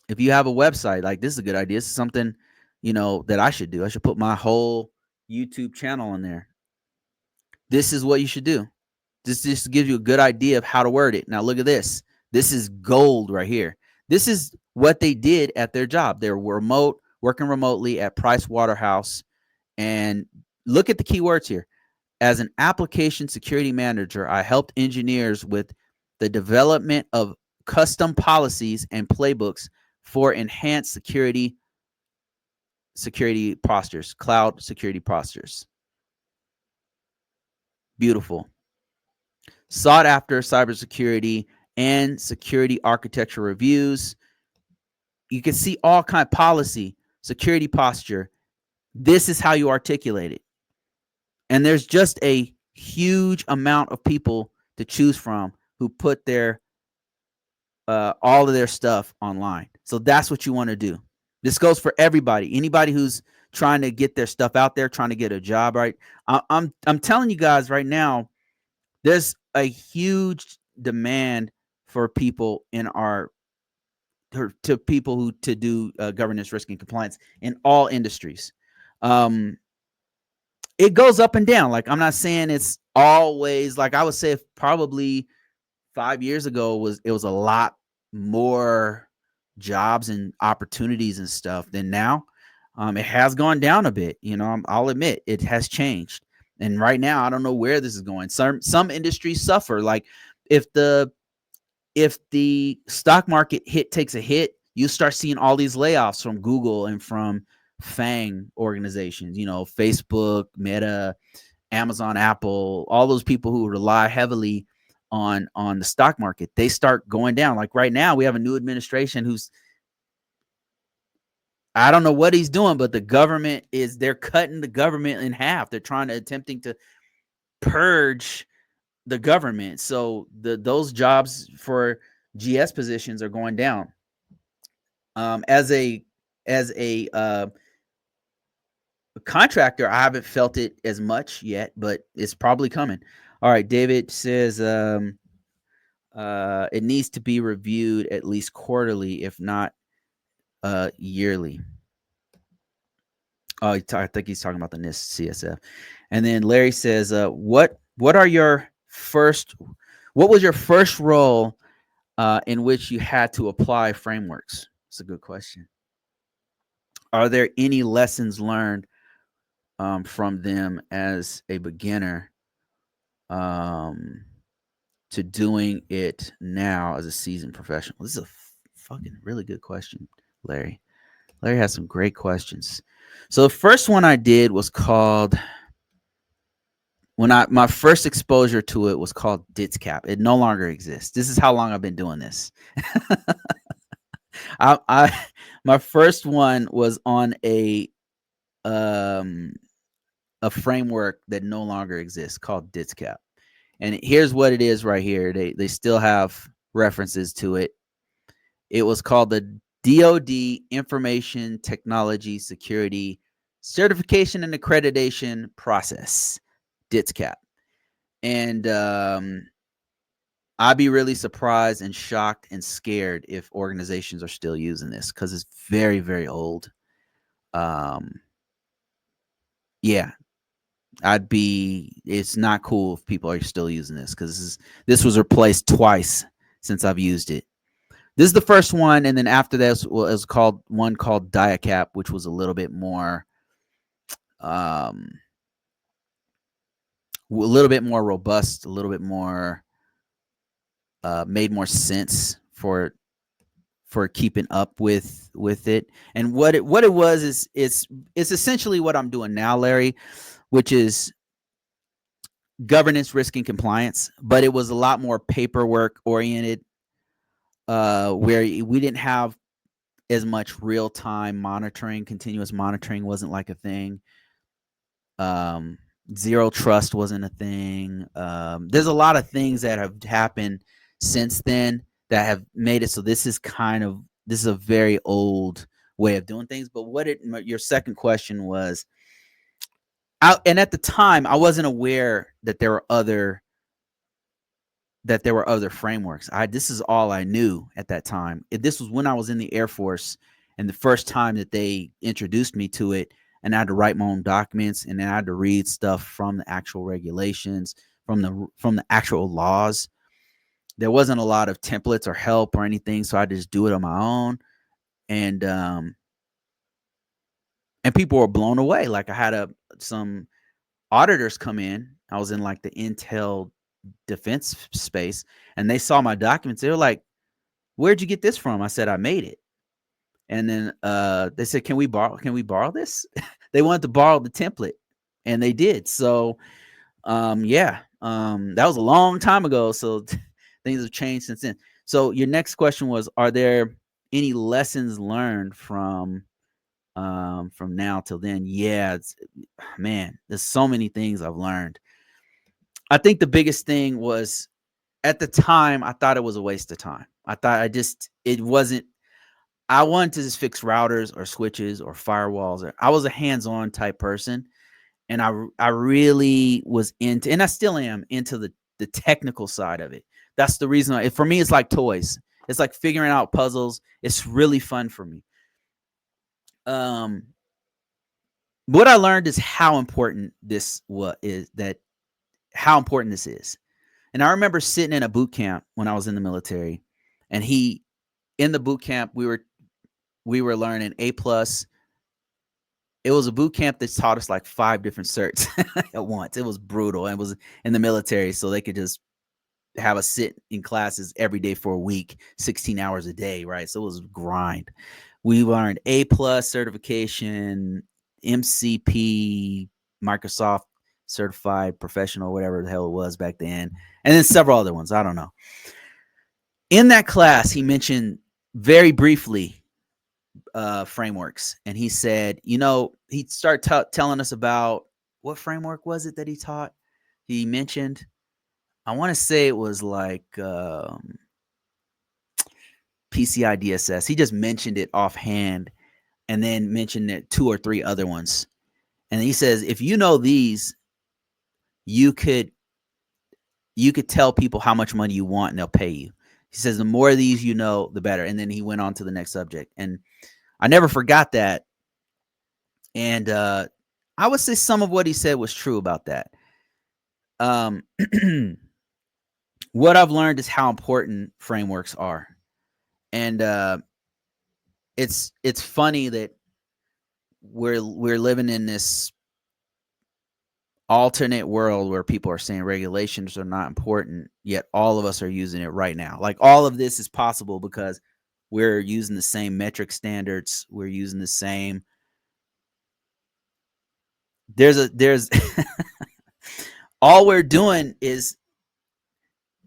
Speaker 1: If you have a website, like this is a good idea. This is something, that I should do. I should put my whole YouTube channel in there. This is what you should do. This just gives you a good idea of how to word it. Now look at this. This is gold right here. This is what they did at their job. They're working remotely at Price Waterhouse. And look at the keywords here. As an application security manager, I helped engineers with the development of custom policies and playbooks for enhanced security postures, cloud security postures. Beautiful. Sought after cybersecurity and security architecture reviews. You can see all kind of policy, security posture. This is how you articulate it. And there's just a huge amount of people to choose from who put their all of their stuff online. So that's what you want to do. This goes for everybody. Anybody who's trying to get their stuff out there, trying to get a job, right? I'm telling you guys right now, there's a huge demand for people to people who to do governance, risk, and compliance in all industries. It goes up and down. Like I'm not saying it's always like I would say probably 5 years ago it was a lot more jobs and opportunities and stuff than now. It has gone down a bit. I'll admit it has changed. And right now, I don't know where this is going. Some industries suffer. Like if the stock market takes a hit, you start seeing all these layoffs from Google and from FANG organizations. Facebook, Meta, Amazon, Apple, all those people who rely heavily on the stock market, they start going down. Like right now, we have a new administration I don't know what he's doing, but they're cutting the government in half. They're attempting to purge the government. So those jobs for GS positions are going down. As a contractor, I haven't felt it as much yet, but it's probably coming. All right, David says, It needs to be reviewed at least quarterly, if not yearly. Oh, I think he's talking about the NIST CSF. And then Larry says, what are your first? What was your first role in which you had to apply frameworks? It's a good question. Are there any lessons learned from them as a beginner um, to doing it now as a seasoned professional? This is a fucking really good question, Larry. Larry has some great questions. So the first one I did was called my first exposure to it was called DITSCAP. It no longer exists. This is how long I've been doing this. I my first one was on a framework that no longer exists called DITSCAP. And here's what it is right here. They still have references to it. It was called the DoD Information Technology Security Certification and Accreditation Process, DITSCAP. And I'd be really surprised and shocked and scared if organizations are still using this because it's very, very old. Yeah, it's not cool if people are still using this because this was replaced twice since I've used it. This is the first one, and then after this was called DIACAP, which was a little bit more, a little bit more robust, a little bit more, made more sense for keeping up with it. And what it was is it's essentially what I'm doing now, Larry, which is governance, risk, and compliance, but it was a lot more paperwork oriented, where we didn't have as much real time monitoring. Continuous monitoring wasn't like a thing. Zero trust wasn't a thing. There's a lot of things that have happened since then that have made it so this is a very old way of doing things. But your second question was, and at the time I wasn't aware that there were other frameworks. This is all I knew at that time. This was when I was in the Air Force, and the first time that they introduced me to it, and I had to write my own documents, and then I had to read stuff from the actual regulations, from the actual laws. There wasn't a lot of templates or help or anything, so I just do it on my own. And people were blown away. Like I had some auditors come in. I was in like the Intel defense space, and they saw my documents. They were like, "Where'd you get this from?" I said, "I made it." And then they said, "Can we borrow this?" They wanted to borrow the template, and they did. So that was a long time ago. So things have changed since then. So your next question was, are there any lessons learned from now till then? Yeah, man, there's so many things I've learned. I think the biggest thing was, at the time, I thought it was a waste of time. I thought it wasn't. I wanted to just fix routers or switches or firewalls. I was a hands-on type person, and I really was into, and I still am into the technical side of it. That's the reason. For me, it's like toys. It's like figuring out puzzles. It's really fun for me. What I learned is how important this how important this is. And I remember sitting in a boot camp when I was in the military, and in the boot camp we were learning A+. It was a boot camp that taught us like 5 different certs at once. It was brutal. And it was in the military, so they could just have us sit in classes every day for a week, 16 hours a day, right? So it was grind. We learned A+ certification, MCP, Microsoft certified professional, whatever the hell it was back then, and then several other ones. I don't know. In that class, he mentioned very briefly frameworks, and he said, he started telling us about, what framework was it that he taught? He mentioned, I want to say it was like PCI DSS. He just mentioned it offhand, and then mentioned it 2 or 3 other ones. And he says, if you know these, you could you could tell people how much money you want and they'll pay you. He says the more of these you know, the better. And then he went on to the next subject. And I never forgot that. And I would say some of what he said was true about that. Um, what I've learned is how important frameworks are. And it's funny that we're living in this alternate world where people are saying regulations are not important, yet all of us are using it right now. Like all of this is possible because we're using the same metric standards. We're using the same. There's all we're doing is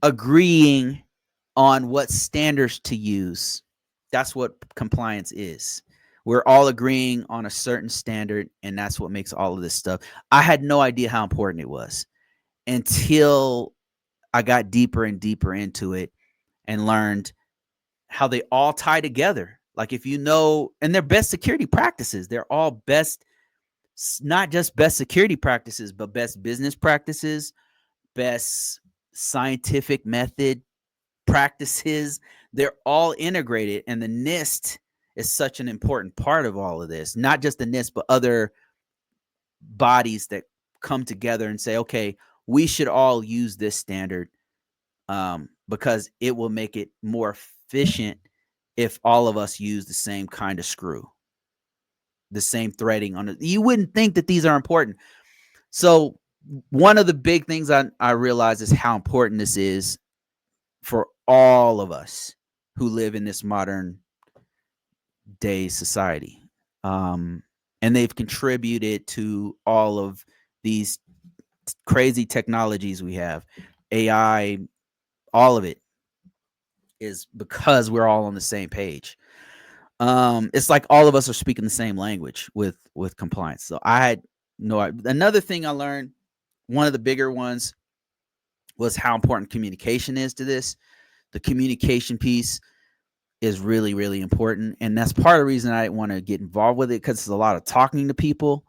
Speaker 1: agreeing on what standards to use. That's what compliance is. We're all agreeing on a certain standard, and that's what makes all of this stuff. I had no idea how important it was until I got deeper and deeper into it and learned how they all tie together. Like if you know, and they're best security practices. They're all best, not just best security practices, but best business practices, best scientific method practices. They're all integrated, and the NIST is such an important part of all of this. Not just the NIST, but other bodies that come together and say, okay, we should all use this standard because it will make it more efficient if all of us use the same kind of screw, the same threading on it. You wouldn't think that these are important. So one of the big things I realize is how important this is for all of us who live in this modern day society. And they've contributed to all of these crazy technologies we have, AI, all of it is because we're all on the same page. It's like all of us are speaking the same language with compliance. So I had another thing I learned, one of the bigger ones was how important communication is to this. The communication piece is really, really important. And that's part of the reason I didn't want to get involved with it, because it's a lot of talking to people.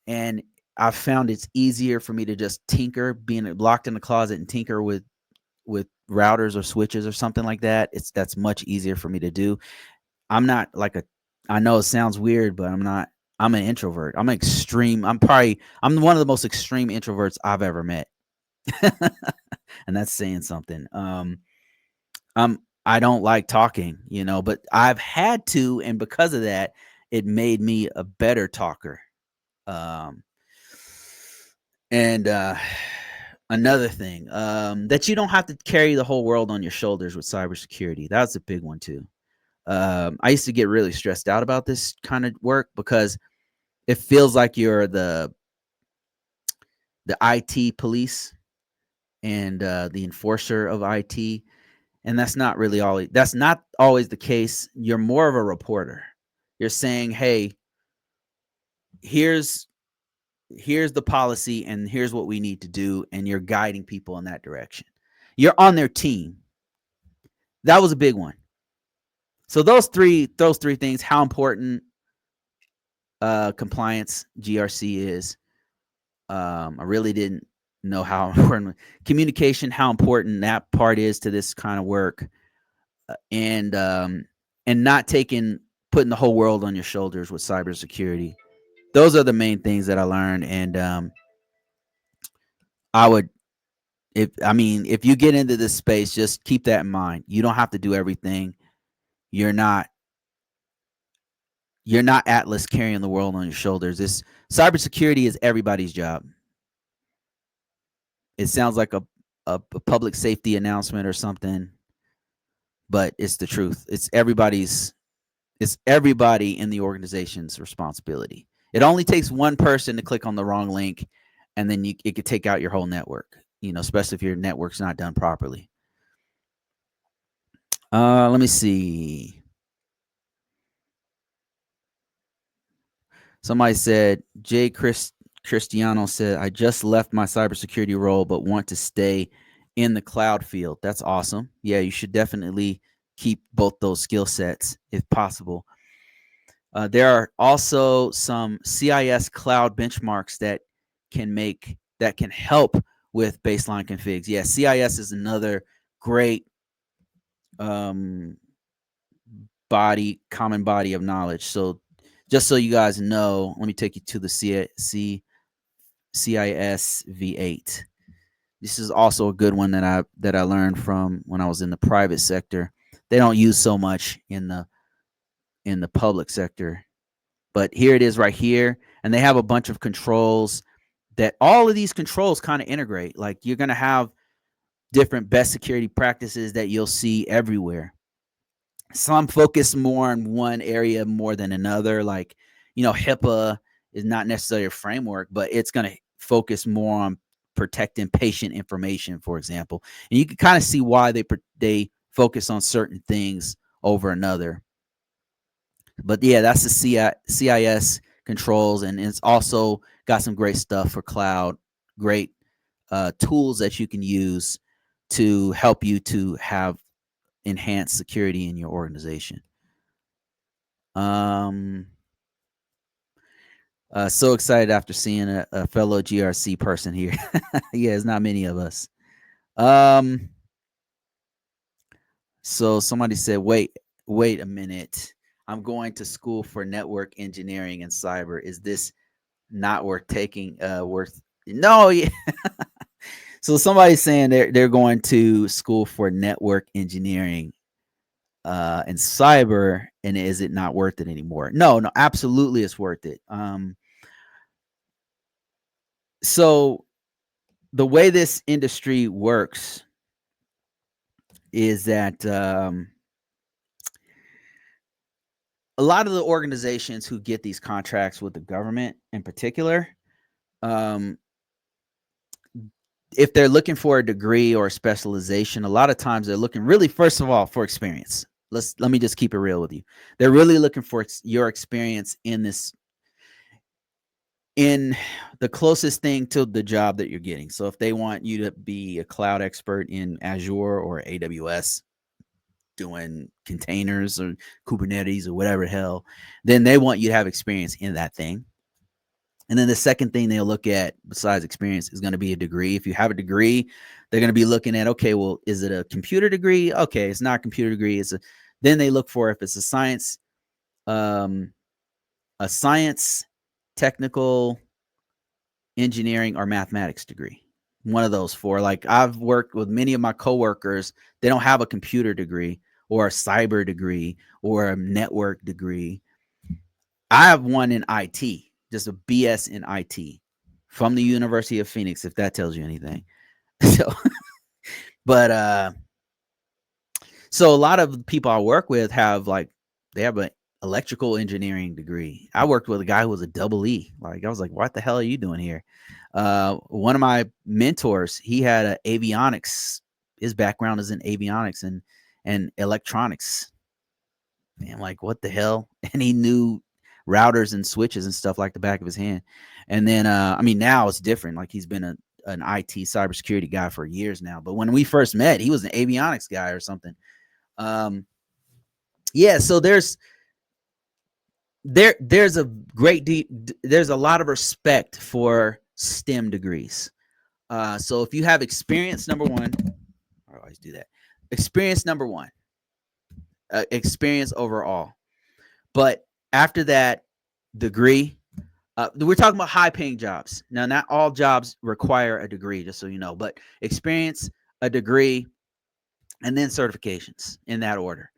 Speaker 1: And I found it's easier for me to just tinker, being locked in the closet and tinker with routers or switches or something like that. That's much easier for me to do. I'm not like I know it sounds weird, but I'm not. I'm an introvert. I'm extreme. I'm one of the most extreme introverts I've ever met. And that's saying something. I don't like talking, but I've had to, and because of that, it made me a better talker. And another thing, that you don't have to carry the whole world on your shoulders with cybersecurity. That's a big one too. I used to get really stressed out about this kind of work because it feels like you're the IT police and the enforcer of IT. And that's not always the case. You're more of a reporter. You're saying, hey, here's the policy and here's what we need to do. And you're guiding people in that direction. You're on their team. That was a big one. So those three things, how important compliance GRC is. I really didn't know how important communication, how important that part is to this kind of work, and not putting the whole world on your shoulders with cybersecurity. Those are the main things that I learned, and I would, if you get into this space, just keep that in mind. You don't have to do everything. You're not Atlas carrying the world on your shoulders. This cybersecurity is everybody's job. It sounds like a public safety announcement or something, but it's the truth. It's everybody in the organization's responsibility. It only takes one person to click on the wrong link, and then it could take out your whole network, especially if your network's not done properly. Let me see. Somebody said, Cristiano said, I just left my cybersecurity role, but want to stay in the cloud field. That's awesome. Yeah, you should definitely keep both those skill sets if possible. There are also some CIS cloud benchmarks that can help with baseline configs. Yeah, CIS is another great common body of knowledge. So just so you guys know, let me take you to the CIS V8. This is also a good one that I learned from when I was in the private sector. They don't use so much in the public sector, but here it is right here, and they have a bunch of controls that all of these controls kind of integrate. Like you're going to have different best security practices that you'll see everywhere. Some focus more on one area more than another. Like, HIPAA is not necessarily a framework, but it's going to focus more on protecting patient information, for example. And you can kind of see why they focus on certain things over another. But yeah, that's the CIS controls, and it's also got some great stuff for cloud, great tools that you can use to help you to have enhanced security in your organization. So excited after seeing a fellow GRC person here. Yeah, it's not many of us. So somebody said, wait a minute. I'm going to school for network engineering and cyber. Is this not worth taking? No. Yeah. So somebody's saying they're going to school for network engineering and cyber, and is it not worth it anymore? No, absolutely, it's worth it. So the way this industry works is that a lot of the organizations who get these contracts with the government in particular, if they're looking for a degree or a specialization, a lot of times they're looking really, first of all, for experience. Let me just keep it real with you. They're really looking for your experience in the closest thing to the job that you're getting. So if they want you to be a cloud expert in Azure or AWS, doing containers or Kubernetes or whatever the hell, then they want you to have experience in that thing. And then the second thing they'll look at besides experience is going to be a degree. If you have a degree, they're going to be looking at, okay, well, is it a computer degree? Okay, it's not a computer degree. Then they look for if it's a science, technical, engineering, or mathematics degree. One of those four. Like I've worked with many of my coworkers, they don't have a computer degree or a cyber degree or a network degree. I have one in IT, just a BS in IT from the University of Phoenix, if that tells you anything. So, but so a lot of people I work with they have an electrical engineering degree. I worked with a guy who was a double E. Like I was like, what the hell are you doing here? One of my mentors, he had an avionics. His background is in avionics and electronics. And I'm like, what the hell? And he knew routers and switches and stuff like the back of his hand. And then, now it's different. Like he's been an IT cybersecurity guy for years now. But when we first met, he was an avionics guy or something. Yeah. So there's a there's a lot of respect for STEM degrees. So if you have experience, number one, I always do that. Experience number one, experience overall. But after that degree, we're talking about high paying jobs. Now, not all jobs require a degree, just so you know, but experience, a degree, and then certifications in that order.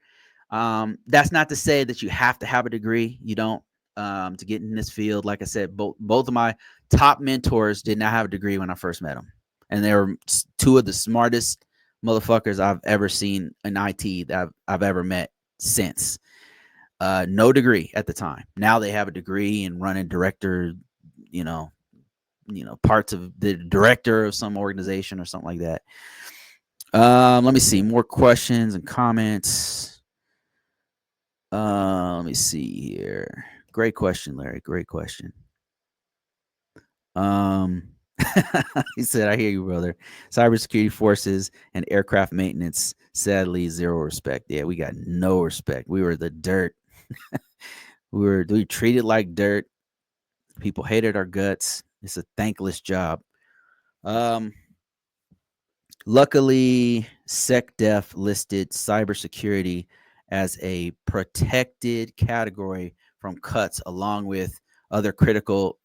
Speaker 1: That's not to say that you have to have a degree. You don't to get in this field. Like I said, both of my top mentors did not have a degree when I first met them, and they were two of the smartest motherfuckers I've ever seen in IT that I've ever met since. No degree at the time. Now they have a degree and running director, parts of the director of some organization or something like that. Let me see more questions and comments. Let me see here. Great question, Larry. Great question. He said, I hear you, brother. Cybersecurity forces and aircraft maintenance, sadly, zero respect. Yeah, we got no respect. We were the dirt. we treated like dirt. People hated our guts. It's a thankless job. Luckily, SecDef listed cybersecurity as a protected category from cuts along with other critical.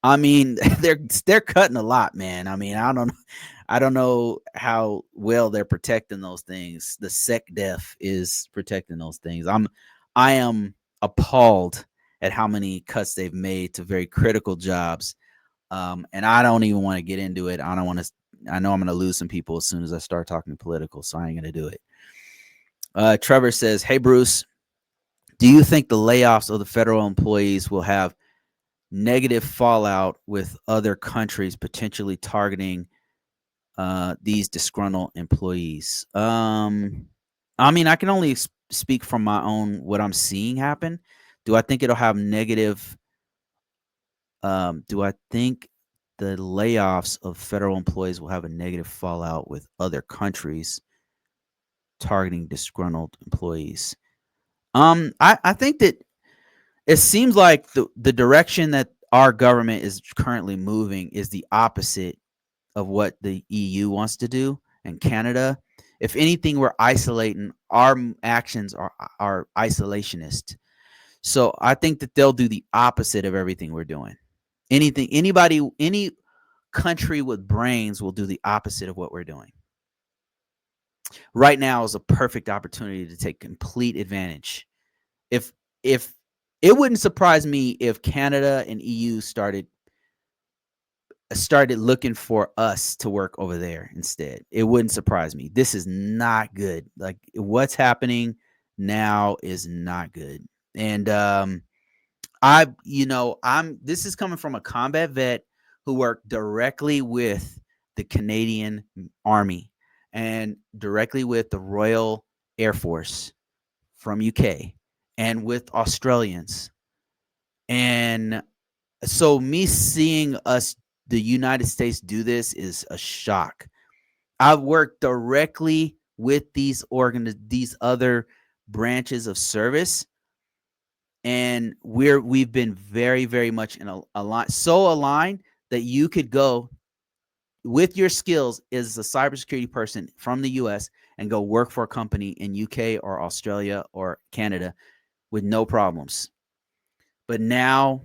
Speaker 1: I mean, they're cutting a lot, man. I mean, I don't know how well they're protecting those things. The SecDef is protecting those things. I am appalled at how many cuts they've made to very critical jobs. And I don't even want to get into it. I don't want to. I know I'm going to lose some people as soon as I start talking political, so I ain't going to do it. Trevor says, "Hey Bruce, do you think the layoffs of the federal employees will have negative fallout with other countries potentially targeting these disgruntled employees?" I mean, I can only speak from my own what I'm seeing happen. Do I think it'll have negative? Do I think the layoffs of federal employees will have a negative fallout with other countries targeting disgruntled employees? I think that it seems like the direction that our government is currently moving is the opposite of what the EU wants to do and Canada. If anything, we're isolating. Our actions are isolationist. So I think that they'll do the opposite of everything we're doing. Any country with brains will do the opposite of what we're doing. Right now is a perfect opportunity to take complete advantage. If it wouldn't surprise me if Canada and EU started looking for us to work over there instead. It wouldn't surprise me. This is not good. Like what's happening now is not good. And this is coming from a combat vet who worked directly with the Canadian Army and directly with the Royal Air Force from UK and with Australians. And so me seeing the United States do this is a shock. I've worked directly with these other branches of service, and we've been very, very much in a lot so aligned that you could go with your skills as a cybersecurity person from the US and go work for a company in UK or Australia or Canada with no problems. But now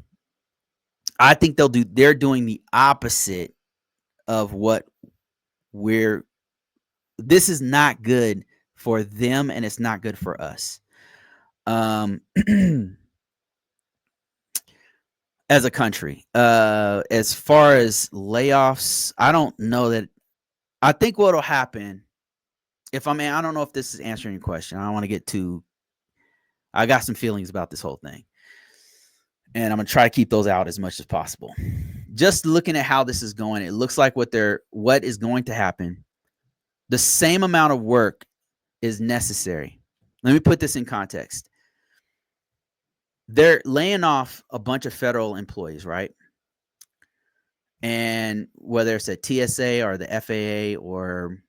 Speaker 1: I think they're doing the opposite of what this is not good for them and it's not good for us. As a country, as far as layoffs, I don't know that. I think what'll happen I don't know if this is answering your question. I don't want to get too. I got some feelings about this whole thing, and I'm gonna try to keep those out as much as possible. Just looking at how this is going, it looks like what is going to happen. The same amount of work is necessary. Let me put this in context. They're laying off a bunch of federal employees, right? And whether it's a TSA or the FAA or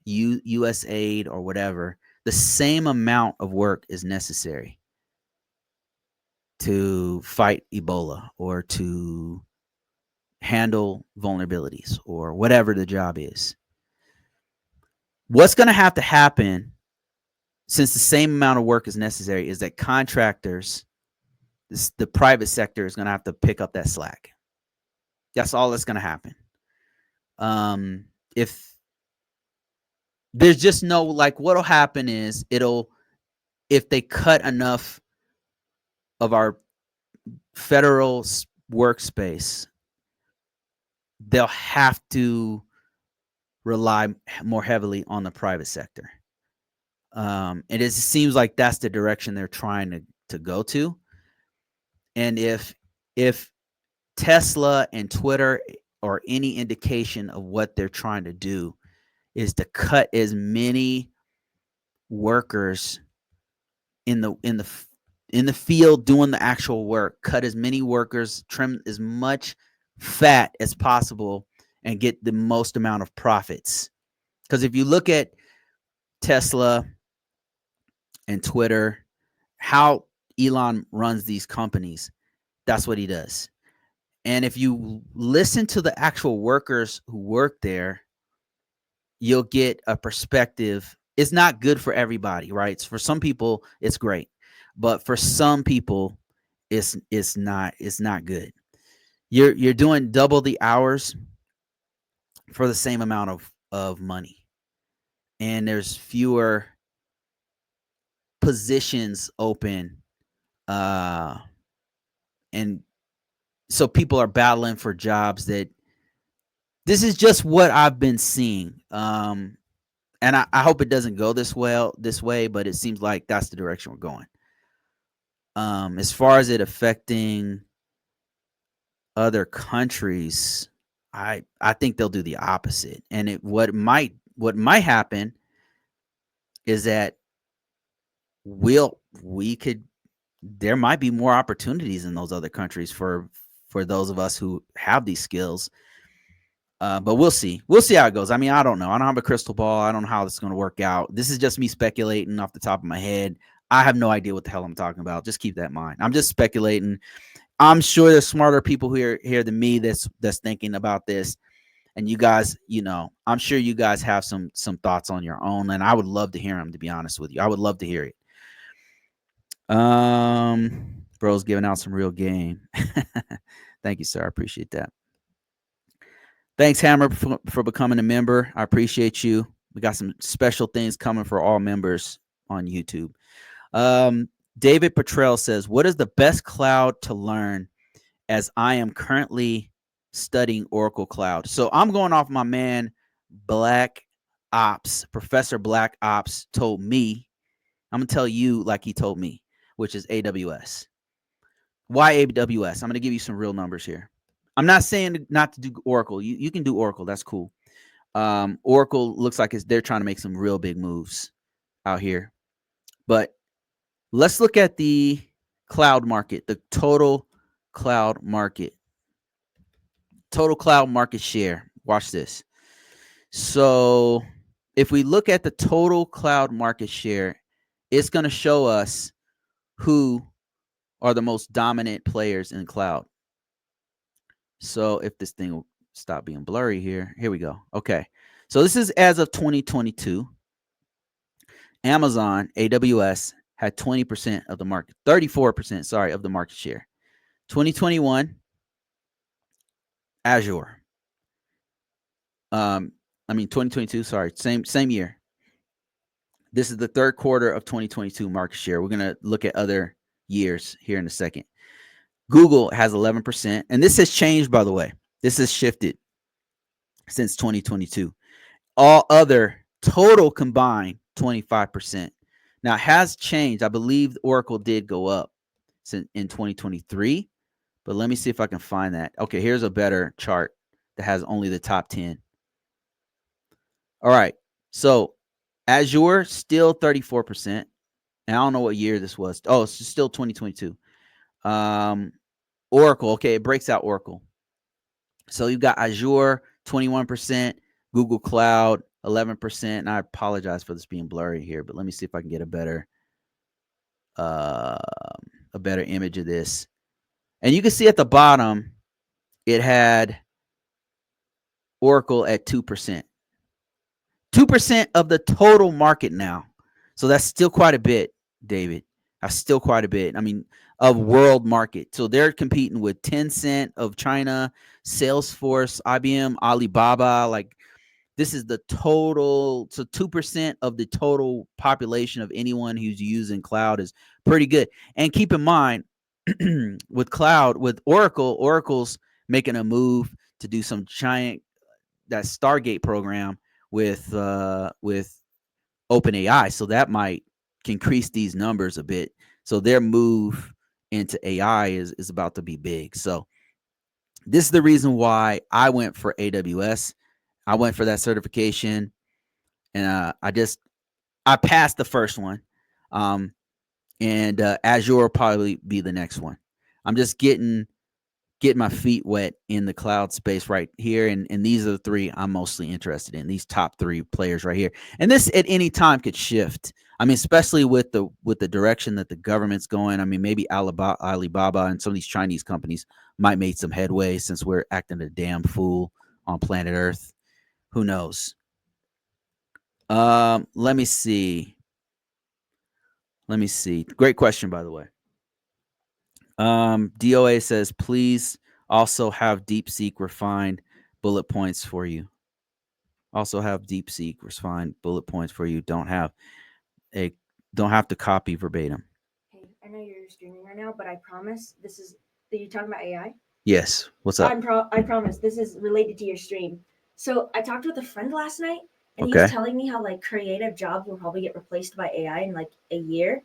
Speaker 1: USAID or whatever, the same amount of work is necessary to fight Ebola or to handle vulnerabilities or whatever the job is. What's going to have to happen, since the same amount of work is necessary, is that contractors, the private sector, is going to have to pick up that slack. That's all that's going to happen. If there's just no, like, what'll happen is if they cut enough of our federal workspace, they'll have to rely more heavily on the private sector. It seems like that's the direction they're trying to go to. And if Tesla and Twitter are any indication of what they're trying to do, is to cut as many workers in the field doing the actual work, cut as many workers, trim as much fat as possible, and get the most amount of profits. Because if you look at Tesla and Twitter, how Elon runs these companies, that's what he does. And if you listen to the actual workers who work there, you'll get a perspective. It's not good for everybody, right? For some people, it's great, but for some people, it's not good. You're doing double the hours for the same amount of money, and there's fewer positions open, uh, and so people are battling for jobs that this is just what I've been seeing. And I hope it doesn't go this way, but it seems like that's the direction we're going. As far as it affecting other countries, I think they'll do the opposite. And what might happen is that we could there might be more opportunities in those other countries for those of us who have these skills. But we'll see. We'll see how it goes. I mean, I don't know. I don't have a crystal ball. I don't know how this is going to work out. This is just me speculating off the top of my head. I have no idea what the hell I'm talking about. Just keep that in mind. I'm just speculating. I'm sure there's smarter people here than me that's thinking about this. And you guys, I'm sure you guys have some thoughts on your own, and I would love to hear them. To be honest with you, I would love to hear it. Bro's giving out some real game. Thank you, sir. I appreciate that. Thanks, Hammer, for becoming a member. I appreciate you. We got some special things coming for all members on YouTube. David Petrell says, what is the best cloud to learn, as I am currently studying Oracle Cloud? So I'm going off my man Black Ops. Professor Black Ops told me. I'm going to tell you like he told me, which is AWS. Why AWS? I'm going to give you some real numbers here. I'm not saying not to do Oracle. You can do Oracle. That's cool. Oracle looks like they're trying to make some real big moves out here. But let's look at the cloud market, the total cloud market. Total cloud market share. Watch this. So if we look at the total cloud market share, it's going to show us who are the most dominant players in cloud. So if this thing will stop being blurry here we go. Okay. So this is as of 2022. Amazon, AWS, had 20% of the market, 34%, sorry, of the market share. 2021, Azure. 2022, sorry, same year. This is the third quarter of 2022 market share. We're going to look at other years here in a second. Google has 11%, and this has changed, by the way. This has shifted since 2022. All other total combined 25%. Now it has changed. I believe Oracle did go up in 2023, but let me see if I can find that. Okay, here's a better chart that has only the top 10. All right, so Azure still 34%. And I don't know what year this was. Oh, it's still 2022. Oracle, okay, it breaks out Oracle. So you've got Azure 21%, Google Cloud 11%. And I apologize for this being blurry here, but let me see if I can get a better image of this. And you can see at the bottom, it had Oracle at 2%. 2% of the total market now. So that's still quite a bit, David. That's still quite a bit. I mean, of world market. So they're competing with Tencent of China, Salesforce, IBM, Alibaba. Like, this is the total. So 2% of the total population of anyone who's using cloud is pretty good. And keep in mind, with cloud, with Oracle's making a move to do some giant, that Stargate program with OpenAI. So that might increase these numbers a bit. So their move into AI is about to be big. So this is the reason why I went for AWS. I went for that certification, and I passed the first one. And Azure will probably be the next one. I'm just getting my feet wet in the cloud space right here. And these are the three I'm mostly interested in, these top three players right here. And this at any time could shift. I mean, especially with the direction that the government's going. I mean, maybe Alibaba and some of these Chinese companies might make some headway since we're acting a damn fool on planet Earth. Who knows? Let me see. Let me see. Great question, by the way. DOA says, please also have DeepSeek refined bullet points for you. Also have DeepSeek refined bullet points for you. A don't have to copy verbatim.
Speaker 2: Hey, I know you're streaming right now, but I promise this is. Are you talking about AI?
Speaker 1: Yes. What's up?
Speaker 2: I promise this is related to your stream. So I talked with a friend last night, and he was
Speaker 1: Okay.
Speaker 2: telling me how like creative jobs will probably get replaced by AI in like a year,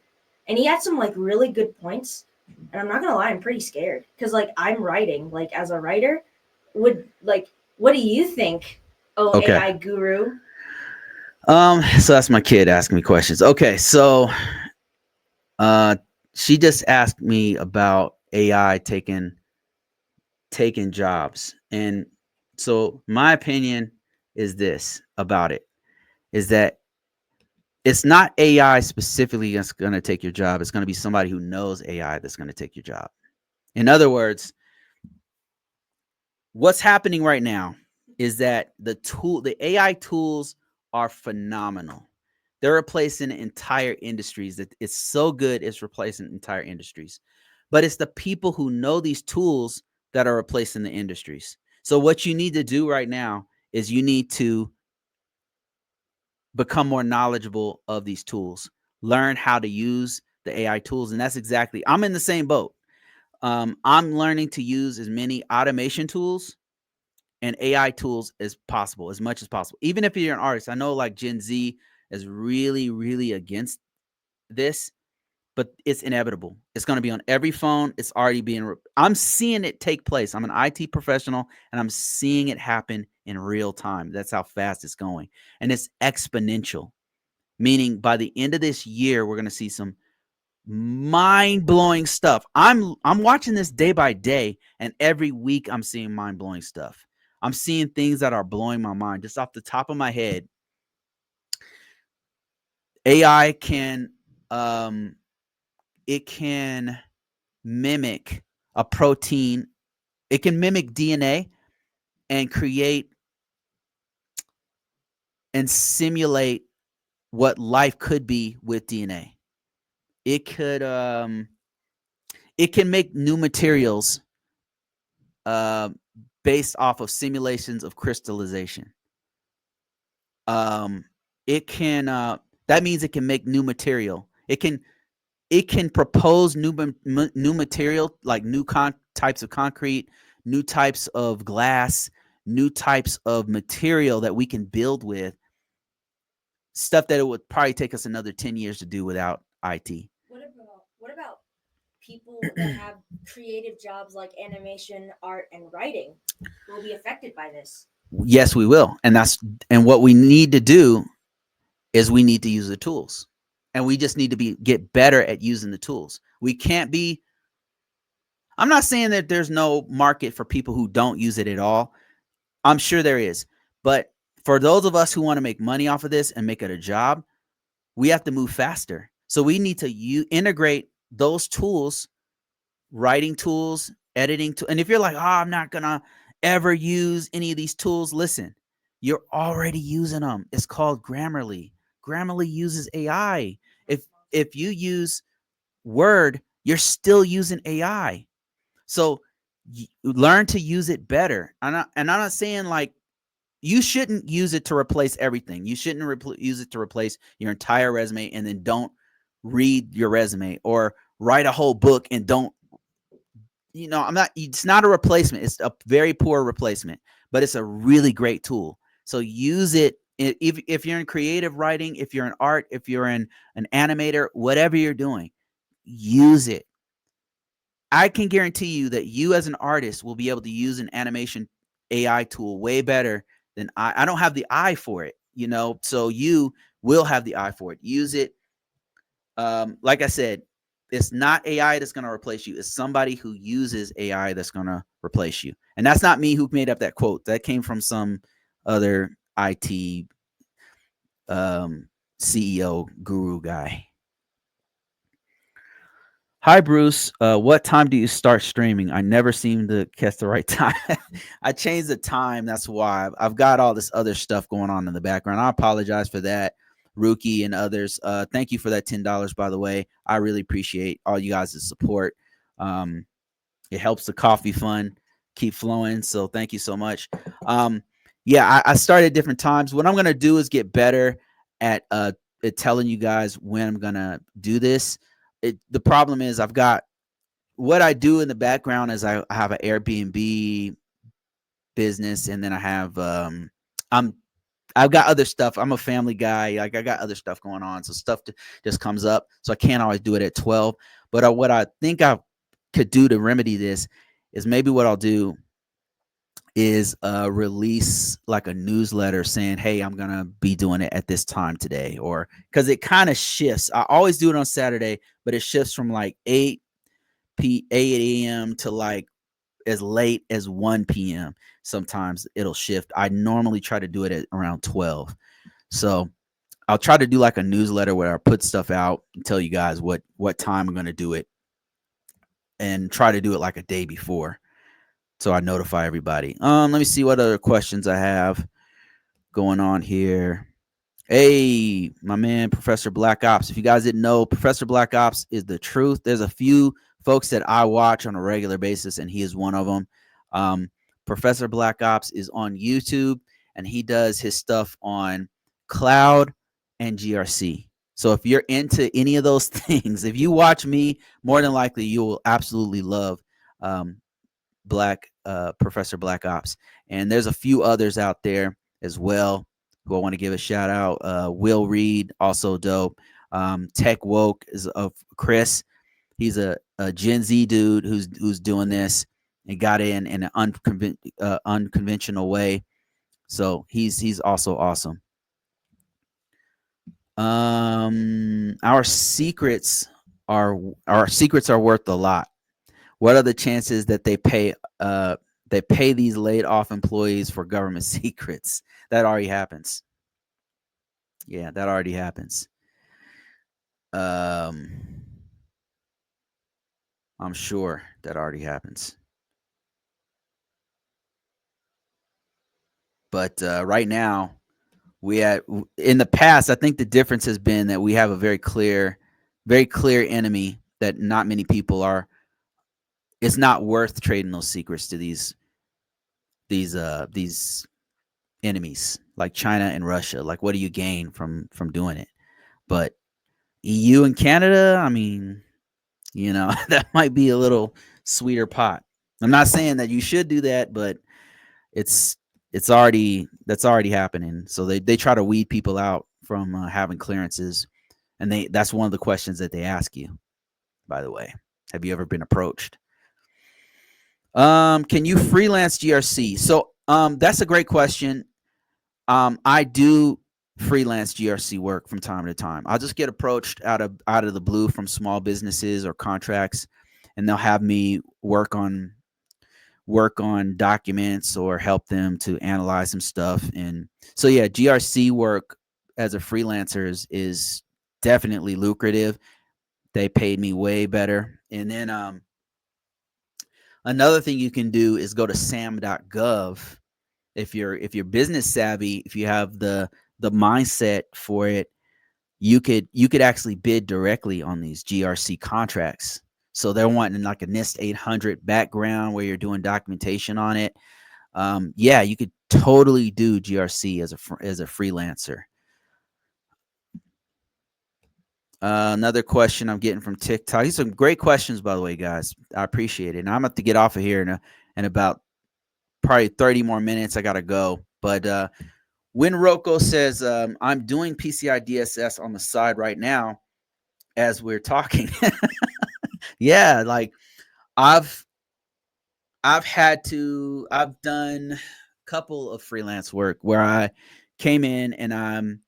Speaker 2: and he had some like really good points. And I'm not gonna lie, I'm pretty scared because like I'm writing, like as a writer, would like what do you think? Oh,
Speaker 1: Okay.
Speaker 2: AI guru.
Speaker 1: So that's my kid asking me questions. Okay, so uh she just asked me about AI taking jobs. And so my opinion is this about it is that it's not AI specifically that's going to take your job. It's going to be somebody who knows AI that's going to take your job. In other words, what's happening right now is that the AI tools are phenomenal. They're replacing entire industries. That it's so good it's replacing entire industries. But it's the people who know these tools that are replacing the industries. So what you need to do right now is you need to become more knowledgeable of these tools, learn how to use the AI tools. And that's exactly, I'm in the same boat. I'm learning to use as many automation tools and AI tools as possible, as much as possible. Even if you're an artist, I know like Gen Z is really, really against this, but it's inevitable. It's going to be on every phone. It's already being, I'm seeing it take place. I'm an IT professional and I'm seeing it happen in real time. That's how fast it's going. And it's exponential, meaning by the end of this year, we're going to see some mind-blowing stuff. I'm watching this day by day, and every week I'm seeing mind-blowing stuff. I'm seeing things that are blowing my mind. Just off the top of my head, AI can it can mimic a protein. It can mimic DNA and create and simulate what life could be with DNA. It could it can make new materials uh, based off of simulations of crystallization. Um, it can that means it can make new material. It can propose new material like types of concrete, new types of glass, new types of material that we can build with stuff that it would probably take us another 10 years to do without IT.
Speaker 2: What about people that have creative jobs like animation, art, and writing will be affected by this?
Speaker 1: Yes, we will. And what we need to do is we need to use the tools. And we just need to get better at using the tools. We can't be I'm not saying that there's no market for people who don't use it at all. I'm sure there is. But for those of us who want to make money off of this and make it a job, we have to move faster. So we need to integrate those tools, writing tools, editing and if you're like, "Oh, I'm not going to ever use any of these tools," listen. You're already using them. It's called Grammarly. Grammarly uses AI. If you use Word, you're still using AI. So learn to use it better. And I'm not saying like you shouldn't use it to replace everything. You shouldn't use it to replace your entire resume and then don't read your resume or write a whole book and don't. I'm not. It's not a replacement. It's a very poor replacement, but it's a really great tool. So use it if you're in creative writing, if you're in art, if you're in an animator, whatever you're doing, use it. I can guarantee you that you as an artist will be able to use an animation AI tool way better than I don't have the eye for it, so you will have the eye for it. Use it. Like I said, it's not AI that's going to replace you. It's somebody who uses AI that's going to replace you. And that's not me who made up that quote. That came from some other IT CEO guru guy. Hi, Bruce. What time do you start streaming? I never seem to catch the right time. I changed the time. That's why I've got all this other stuff going on in the background. I apologize for that, Rookie and others. Thank you for that $10, by the way. I really appreciate all you guys' support. Um, it helps the coffee fund keep flowing. So thank you so much. Um, yeah, I start at different times. What I'm gonna do is get better at telling you guys when I'm gonna do this. The problem is I've got what I do in the background is I have an Airbnb business, and then I'm I've got other stuff. I'm a family guy. Like I got other stuff going on, so just comes up. So I can't always do it at 12. But what I think I could do to remedy this is maybe what I'll do is release like a newsletter saying, "Hey, I'm gonna be doing it at this time today," or because it kind of shifts. I always do it on Saturday, but it shifts from like 8 a.m. to like as late as 1 p.m. Sometimes it'll shift. I normally try to do it at around 12. So I'll try to do like a newsletter where I put stuff out and tell you guys what time I'm going to do it, and try to do it like a day before so I notify everybody. Let me see what other questions I have going on here. Hey, my man, Professor Black Ops. If you guys didn't know, Professor Black Ops is the truth. There's a few folks that I watch on a regular basis, and he is one of them. Professor Black Ops is on YouTube, and he does his stuff on cloud and GRC. So if you're into any of those things, if you watch me, more than likely you will absolutely love um, Professor Black Ops. And there's a few others out there as well who I want to give a shout out. Will Reed, also dope. Tech Woke is of Chris. He's a Gen Z dude who's doing this and got in an unconventional way. So he's also awesome. Our secrets are worth a lot. What are the chances that they pay these laid off employees for government secrets? That already happens. Yeah, that already happens. Um, I'm sure that already happens. But right now, in the past, I think the difference has been that we have a very clear enemy that not many people are. It's not worth trading those secrets to these enemies like China and Russia. Like, what do you gain from doing it? But EU and Canada, I mean, that might be a little sweeter pot. I'm not saying that you should do that, but it's that's already happening. So they try to weed people out from having clearances, and that's one of the questions that they ask you. By the way, have you ever been approached? Can you freelance GRC? So that's a great question. I do freelance GRC work from time to time. I'll just get approached out of the blue from small businesses or contracts, and they'll have me work on documents or help them to analyze some stuff. And so yeah, GRC work as a freelancer is definitely lucrative. They paid me way better. And then another thing you can do is go to sam.gov. If you're business savvy, if you have the mindset for it, you could actually bid directly on these GRC contracts. So they're wanting like a NIST 800 background where you're doing documentation on it. Yeah, you could totally do GRC as a freelancer. Another question I'm getting from TikTok. These are some great questions, by the way, guys. I appreciate it. And I'm going to have to get off of here in about probably 30 more minutes. I got to go. But when Rocco says, I'm doing PCI DSS on the side right now as we're talking. Yeah, like I've I've done a couple of freelance work where I came in and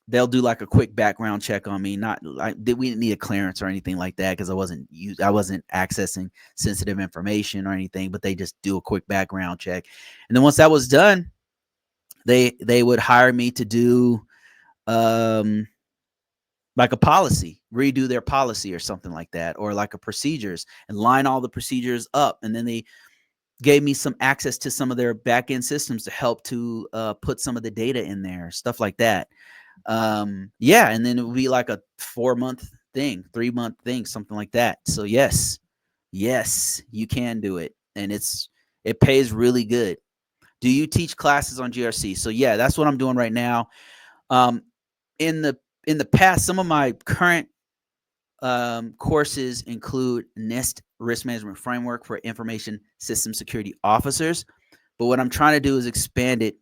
Speaker 1: they'll do like a quick background check on me. Not like we didn't need a clearance or anything like that because I wasn't accessing sensitive information or anything, but they just do a quick background check. And then once that was done, they would hire me to do like like a policy, redo their policy or something like that, or like a procedures, and line all the procedures up. And then they gave me some access to some of their back end systems to help to put some of the data in there, stuff like that. Yeah, and then it would be like a 4-month thing, 3-month thing, something like that. So yes, you can do it, and it pays really good. Do you teach classes on GRC? So yeah, that's what I'm doing right now. Um, in the past, some of my current courses include NIST Risk Management Framework for Information System Security Officers. But what I'm trying to do is expand it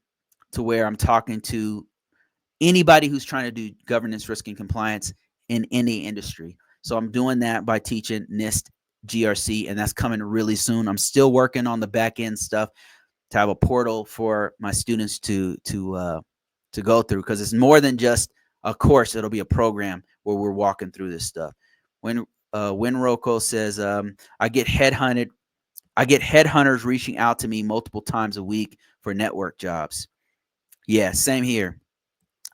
Speaker 1: to where I'm talking to anybody who's trying to do governance, risk, and compliance in any industry. So I'm doing that by teaching NIST GRC, and that's coming really soon. I'm still working on the back end stuff to have a portal for my students to go through, because it's more than just a course. It'll be a program where we're walking through this stuff. When Rocco says, I get headhunters reaching out to me multiple times a week for network jobs. Yeah, same here.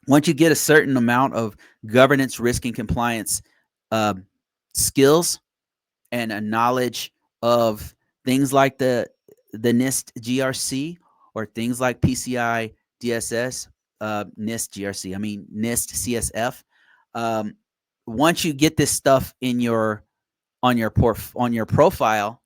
Speaker 1: Once you get a certain amount of governance, risk, and compliance skills and a knowledge of things like the NIST GRC or things like PCI DSS, NIST GRC, I mean NIST CSF. Once you get this stuff in on your profile,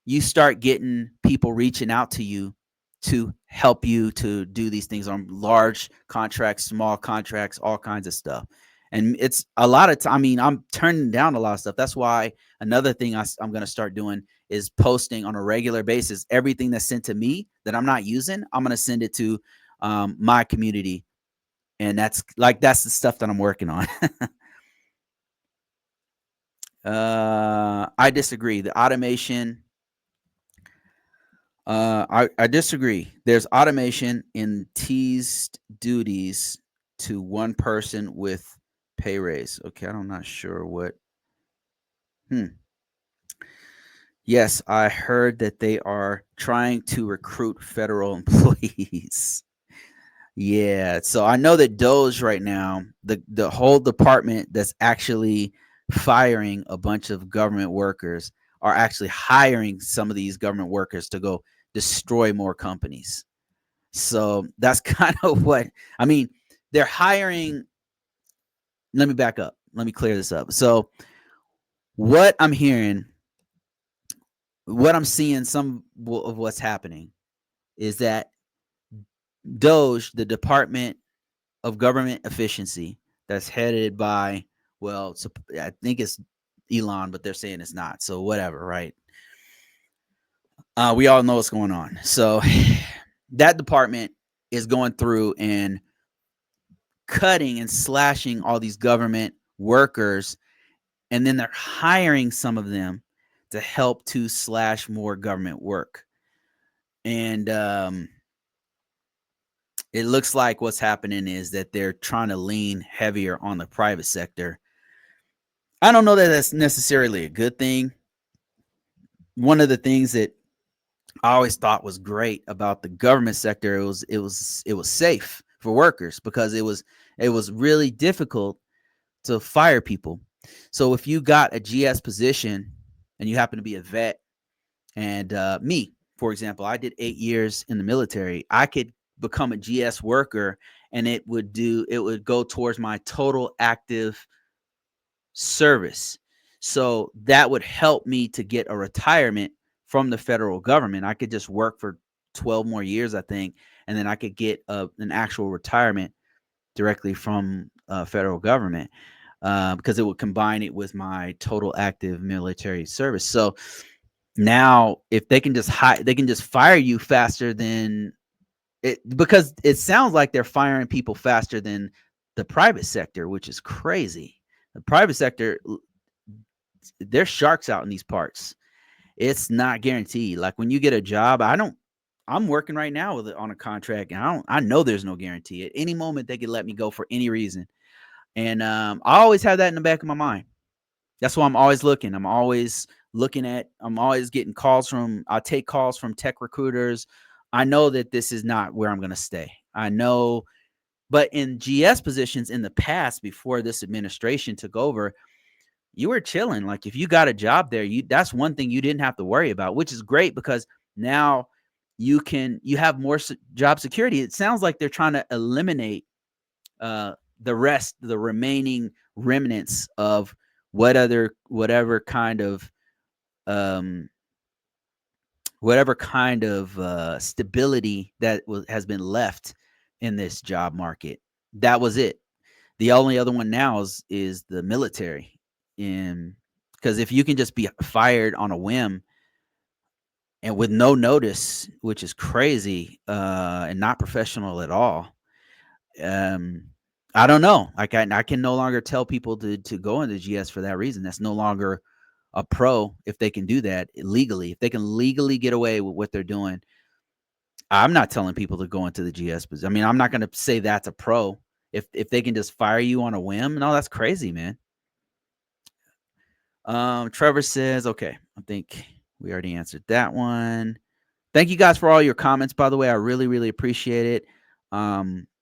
Speaker 1: you start getting people reaching out to you to help you to do these things on large contracts, small contracts, all kinds of stuff. And it's a lot of time. I mean, I'm turning down a lot of stuff. That's why another thing I'm going to start doing is posting on a regular basis. Everything that's sent to me that I'm not using, I'm going to send it to my community. And that's the stuff that I'm working on. I disagree. The automation, I disagree. There's automation in teased duties to one person with pay raise. Okay, I'm not sure what. Yes, I heard that they are trying to recruit federal employees. Yeah, so I know that Doge right now, the whole department that's actually firing a bunch of government workers are actually hiring some of these government workers to go destroy more companies. So that's kind of what I mean. They're hiring. Let me back up. Let me clear this up. So what I'm hearing, what I'm seeing, some of what's happening is that Doge, the Department of Government Efficiency, that's headed by, well, I think it's Elon, but they're saying it's not. So whatever, right? We all know what's going on. So that department is going through and cutting and slashing all these government workers, and then they're hiring some of them to help to slash more government work. And it looks like what's happening is that they're trying to lean heavier on the private sector. I don't know that that's necessarily a good thing. One of the things that I always thought was great about the government sector, it was safe for workers, because it was really difficult to fire people. So if you got a GS position and you happen to be a vet, and me, for example, I did 8 years in the military, I could become a GS worker, and it would go towards my total active service. So that would help me to get a retirement from the federal government. I could just work for 12 more years, I think, and then I could get an actual retirement directly from federal government, because it would combine it with my total active military service. So now, if they can just fire you faster than it, because it sounds like they're firing people faster than the private sector, which is crazy. The private sector, there's sharks out in these parts. It's not guaranteed. Like when you get a job, I'm working right now on a contract, and I know there's no guarantee. At any moment they could let me go for any reason. And I always have that in the back of my mind. That's why I'm always looking. I'm always getting calls I take calls from tech recruiters. I know that this is not where I'm going to stay. I know, But in GS positions in the past, before this administration took over, you were chilling. Like if you got a job there, that's one thing you didn't have to worry about, which is great because now you have more job security. It sounds like they're trying to eliminate the remaining remnants of whatever kind of um, stability that has been left in this job market. That was it. The only other one now is the military, and because if you can just be fired on a whim and with no notice, which is crazy and not professional at all. um, I don't know. I can no longer tell people to go into GS for that reason. That's no longer a pro if they can do that legally. If they can legally get away with what they're doing, I'm not telling people to go into the GS. I mean, I'm not going to say that's a pro if they can just fire you on a whim. No, that's crazy, man. Trevor says, okay, I think we already answered that one. Thank you guys for all your comments, by the way. I really, really appreciate it.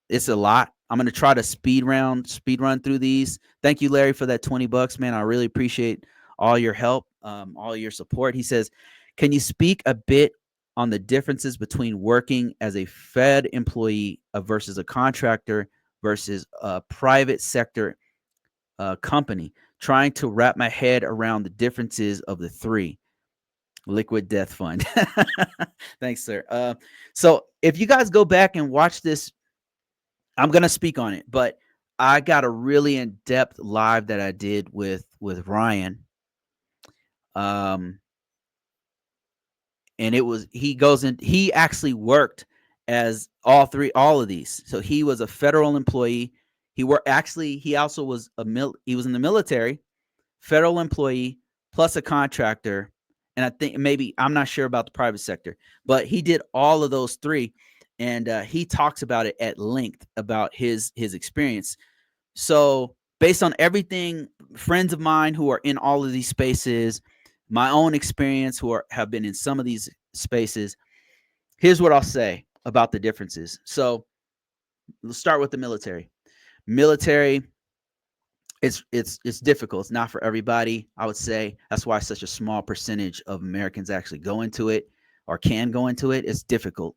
Speaker 1: It's a lot. I'm going to try to speed run through these. Thank you, Larry, for that $20, man. I really appreciate all your help, all your support. He says, can you speak a bit on the differences between working as a Fed employee versus a contractor versus a private sector company? Trying to wrap my head around the differences of the three. Liquid Death Fund. Thanks, sir. So if you guys go back and watch this, I'm gonna speak on it, but I got a really in-depth live that I did with Ryan. And he actually worked as all of these. So he was a federal employee. He also was he was in the military, federal employee, plus a contractor. And I think I'm not sure about the private sector, but he did all of those three. And he talks about it at length about his experience. So based on everything, friends of mine who are in all of these spaces, my own experience have been in some of these spaces, here's what I'll say about the differences. So let's start with the military. Military, it's difficult. It's not for everybody, I would say. That's why such a small percentage of Americans actually go into it or can go into it. It's difficult.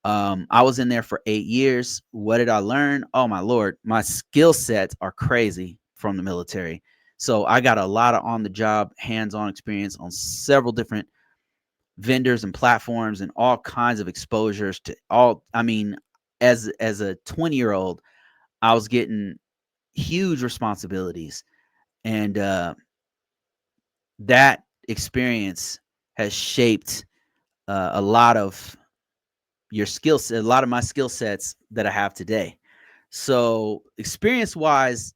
Speaker 1: I was in there for 8 years. What did I learn? Oh my Lord, my skill sets are crazy from the military. So I got a lot of on the job, hands-on experience on several different vendors and platforms and all kinds of exposures to all. I mean, as a 20-year-old, I was getting huge responsibilities, and that experience has shaped a lot of a lot of my skill sets that I have today. So experience wise,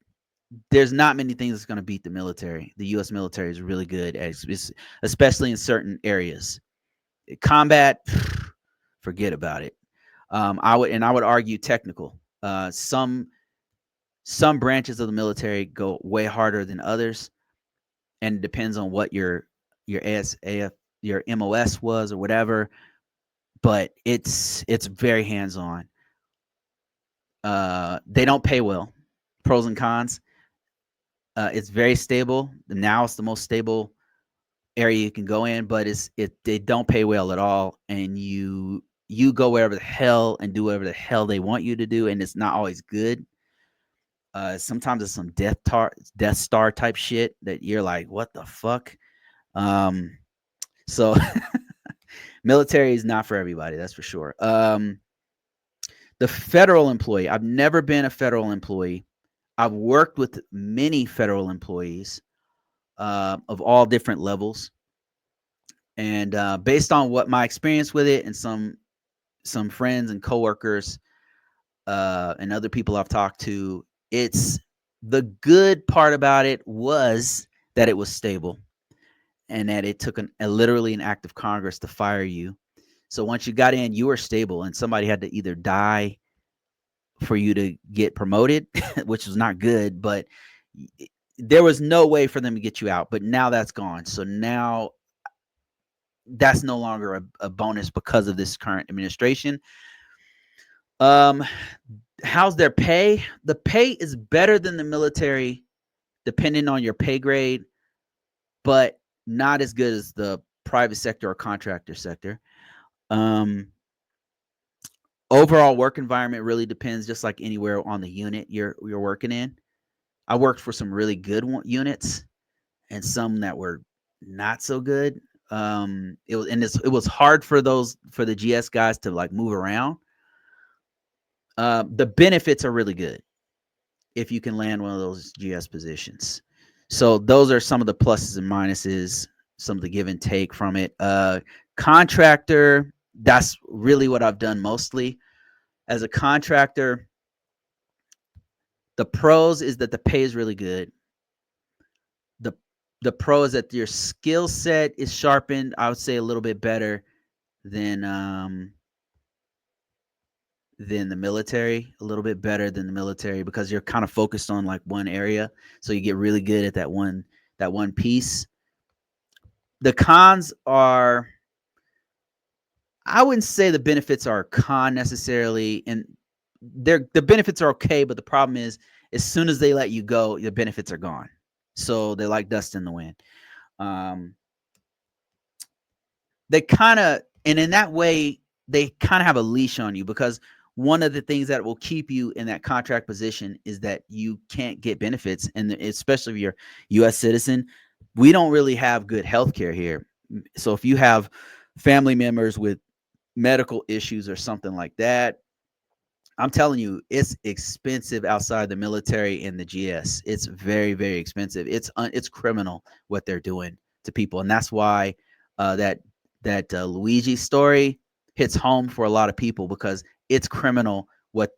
Speaker 1: there's not many things that's going to beat the military. The U.S. military is really good, especially in certain areas. Combat, forget about it. I would argue technical. Some branches of the military go way harder than others, and it depends on what your ASAF, your MOS was or whatever. But it's very hands on. They don't pay well. Pros and cons. It's very stable. Now it's the most stable area you can go in, but they don't pay well at all, and you go wherever the hell and do whatever the hell they want you to do, and it's not always good. Sometimes it's some Death Star type shit that you're like, what the fuck? So military is not for everybody, that's for sure. The federal employee. I've never been a federal employee. I've worked with many federal employees of all different levels, and based on what my experience with it and some friends and coworkers and other people I've talked to, it's the good part about it was that it was stable and that it took literally an act of Congress to fire you. So once you got in, you were stable, and somebody had to either die for you to get promoted, which was not good, but there was no way for them to get you out. But now that's gone. So now that's no longer a bonus because of this current administration. Um, How's their pay? The pay is better than the military, depending on your pay grade, but not as good as the private sector or contractor sector. Um, Overall work environment really depends, just like anywhere, on the unit you're working in. I worked for some really good units and some that were not so good. It was hard for the GS guys to like move around. The benefits are really good if you can land one of those GS positions. So those are some of the pluses and minuses, some of the give and take from it. Contractor, that's really what I've done mostly. As a contractor, the pros is that the pay is really good. The the pro is that your skill set is sharpened, I would say a little bit better than than the military, a little bit better than the military because you're kind of focused on like one area, so you get really good at that one piece. The cons are, I wouldn't say the benefits are a con necessarily, and the benefits are okay, but the problem is as soon as they let you go, the benefits are gone. So they're like dust in the wind. Um, they kind of, and in that way, they kind of have a leash on you because one of the things that will keep you in that contract position is that you can't get benefits, and especially if you're U.S. citizen, we don't really have good health care here. So if you have family members with medical issues or something like that, I'm telling you, it's expensive outside the military and the GS. It's very, very expensive. It's criminal what they're doing to people, and that's why that Luigi story hits home for a lot of people because it's criminal what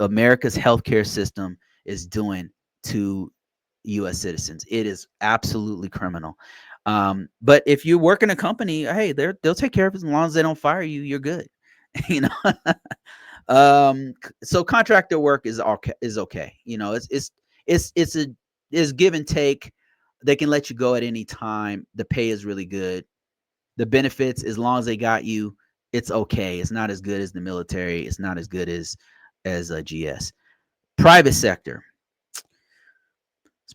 Speaker 1: America's healthcare system is doing to U.S. citizens. It is absolutely criminal. But if you work in a company, hey, they'll take care of it as long as they don't fire you. You're good. you know so contractor work is okay. It's is give and take. They can let you go at any time. The pay is really good. The benefits, as long as they got you, it's okay. It's not as good as the military. It's not as good as a GS. Private sector.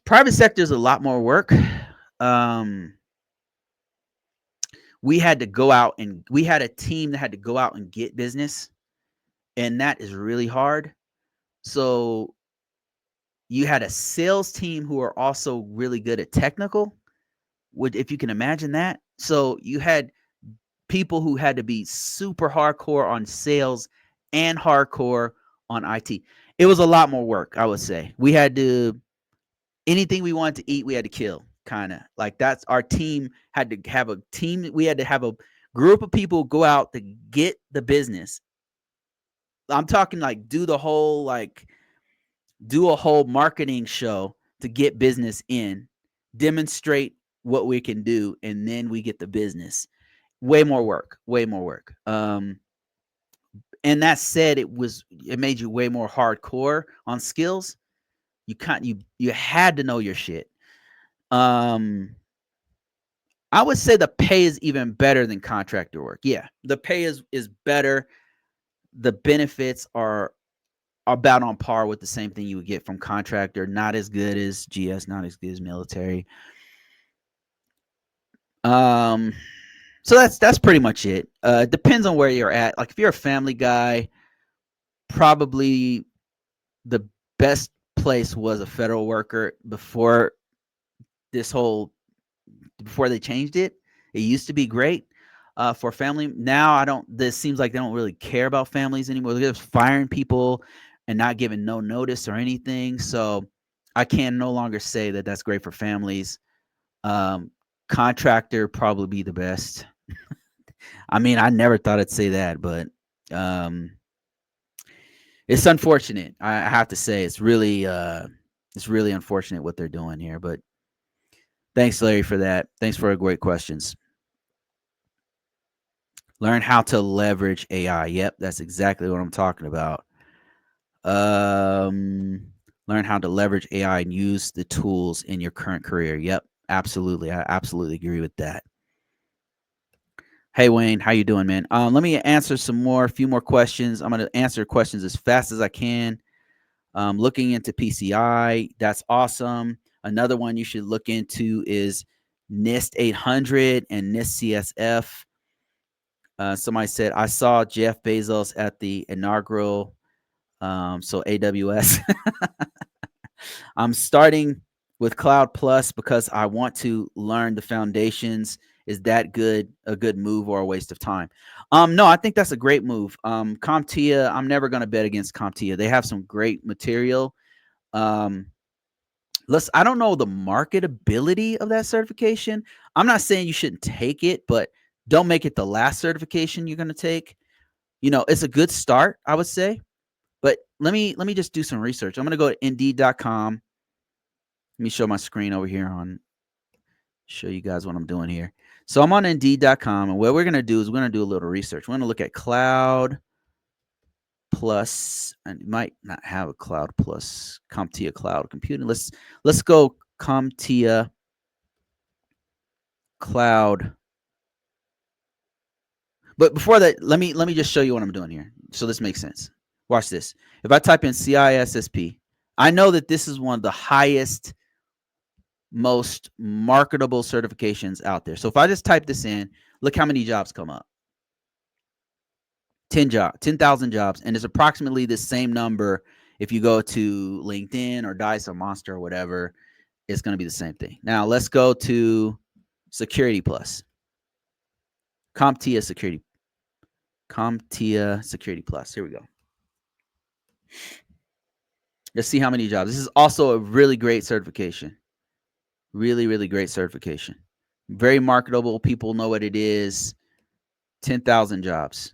Speaker 1: Private sector is a lot more work. um we had to go out, and we had a team that had to go out and get business, and that is really hard. So you had a sales team who are also really good at technical, would if you can imagine that. So you had people who had to be super hardcore on sales and hardcore on IT. It was a lot more work, I would say. We had to, anything we wanted to eat, we had to kill, kind of. Like that's our team had to have a team. We had to have a group of people go out to get the business. I'm talking like do a whole marketing show to get business in, demonstrate what we can do, and then we get the business. Way more work, way more work. And that said, it made you way more hardcore on skills. You had to know your shit. Um, I would say the pay is even better than contractor work. Yeah, the pay is better. The benefits are about on par with the same thing you would get from contractor. Not as good as GS, not as good as military. Um, so that's pretty much it. It depends on where you're at. Like if you're a family guy, probably the best place was a federal worker this whole before they changed it. It used to be great for family. Now I don't. This seems like they don't really care about families anymore. They're just firing people and not giving no notice or anything. So I can no longer say that that's great for families. Um, Contractor probably be the best. I mean, I never thought I'd say that, but um, it's unfortunate. I have to say it's really unfortunate what they're doing here. But thanks, Larry, for that. Thanks for the great questions. Learn how to leverage AI. Yep, that's exactly what I'm talking about. Um, Learn how to leverage AI and use the tools in your current career. Yep, absolutely. I absolutely agree with that. Hey Wayne, how you doing, man? Let me answer a few more questions. I'm gonna answer questions as fast as I can. Looking into PCI, that's awesome. Another one you should look into is NIST 800 and NIST CSF. Somebody said I saw Jeff Bezos at the inaugural, so AWS. I'm starting with Cloud Plus because I want to learn the foundations. Is that good? A good move or a waste of time? No, I think that's a great move. CompTIA, I'm never going to bet against CompTIA. They have some great material. Um, I don't know the marketability of that certification. I'm not saying you shouldn't take it, but don't make it the last certification you're going to take. It's a good start, I would say. But let me just do some research. I'm going to go to Indeed.com. Let me show my screen over here show you guys what I'm doing here. So I'm on Indeed.com, and what we're going to do is we're going to do a little research. We're going to look at Cloud Plus, and it might not have a Cloud Plus, CompTIA Cloud Computing. Let's go CompTIA Cloud. But before that, let me just show you what I'm doing here, so this makes sense. Watch this. If I type in CISSP, I know that this is one of the highest, most marketable certifications out there. So if I just type this in, look how many jobs come up. 10,000 jobs, and it's approximately the same number if you go to LinkedIn or Dice or Monster or whatever. It's going to be the same thing. Now let's go to Security Plus. CompTIA Security Plus. Here we go. Let's see how many jobs. This is also a really great certification. Really, really great certification. Very marketable. People know what it is. 10,000 jobs.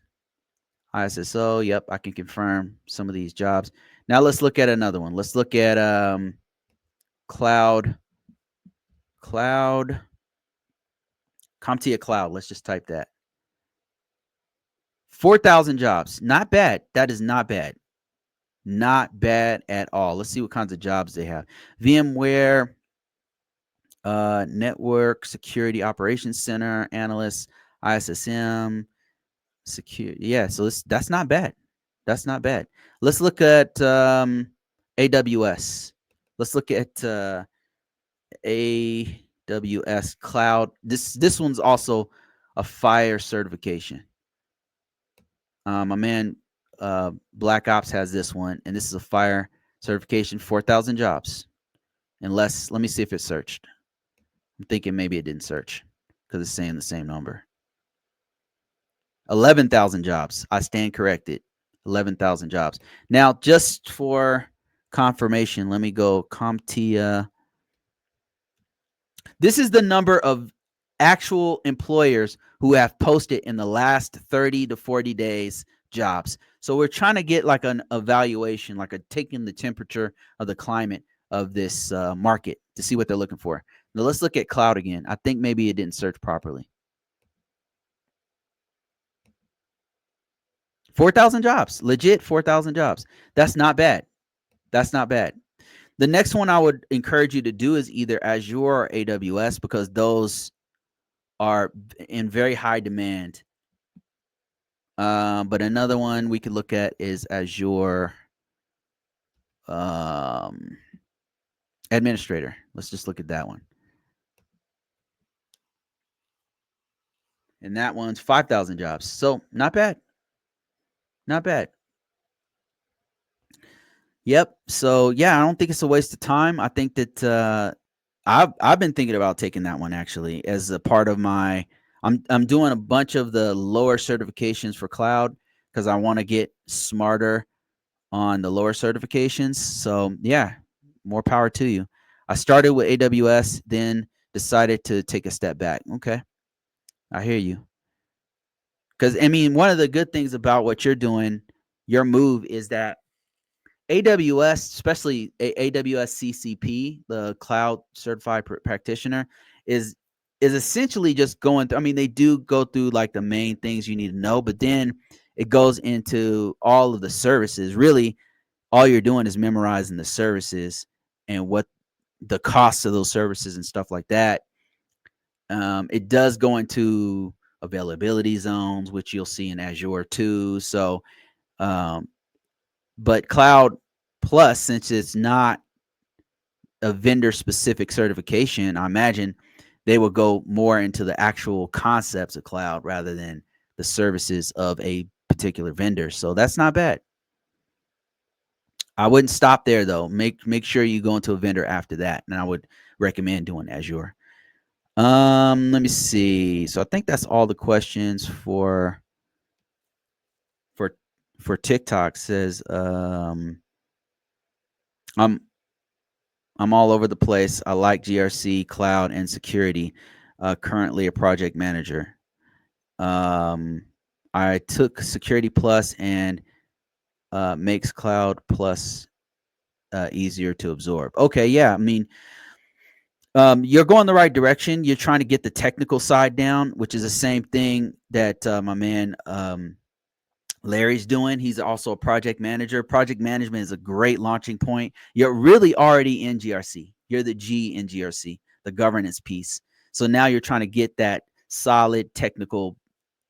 Speaker 1: ISSO. Yep, I can confirm some of these jobs. Now let's look at another one. Let's look at Cloud CompTIA Cloud. Let's just type that. 4,000 jobs. Not bad. That is not bad. Not bad at all. Let's see what kinds of jobs they have. VMware, Network Security Operations Center, Analyst, ISSM, Security. Yeah, so that's not bad. That's not bad. Let's look at AWS. Let's look at AWS Cloud. This one's also a fire certification. My man Black Ops has this one, and this is a fire certification, 4,000 jobs. Unless, let me see if it searched. I'm thinking maybe it didn't search because it's saying the same number. 11,000 jobs. I stand corrected. 11,000 jobs. Now, just for confirmation, let me go CompTIA. This is the number of actual employers who have posted in the last 30 to 40 days jobs. So we're trying to get like an evaluation, like a taking the temperature of the climate of this market to see what they're looking for. Now let's look at cloud again. I think maybe it didn't search properly. 4,000 jobs, legit 4,000 jobs. That's not bad. That's not bad. The next one I would encourage you to do is either Azure or AWS because those are in very high demand. But another one we could look at is Azure Administrator. Let's just look at that one. And that one's 5,000 jobs. So not bad. Not bad. Yep. So yeah, I don't think it's a waste of time. I think that I've been thinking about taking that one actually as a part of my. I'm doing a bunch of the lower certifications for cloud because I want to get smarter on the lower certifications. So yeah, more power to you. I started with AWS, then decided to take a step back. Okay, I hear you. Because I mean, one of the good things about what you're doing, your move is that AWS, especially AWS CCP, the Cloud Certified Practitioner, is essentially just going through. I mean, they do go through like the main things you need to know, but then it goes into all of the services. Really, all you're doing is memorizing the services and what the costs of those services and stuff like that. It does go into availability zones, which you'll see in Azure too. So, um, but Cloud Plus, since it's not a vendor specific certification, I imagine they will go more into the actual concepts of cloud rather than the services of a particular vendor. So that's not bad. I wouldn't stop there though. Make sure you go into a vendor after that, and I would recommend doing Azure. Let me see. So I think that's all the questions for for TikTok. Says I'm I'm all over the place. I like GRC, cloud, and security. Currently a project manager. Um, I took Security Plus and makes Cloud Plus easier to absorb. Okay, yeah. I mean, you're going the right direction. You're trying to get the technical side down, which is the same thing that my man Larry's doing. He's also a project manager. Project management is a great launching point. You're really already in GRC. You're the G in GRC, the governance piece. So now you're trying to get that solid technical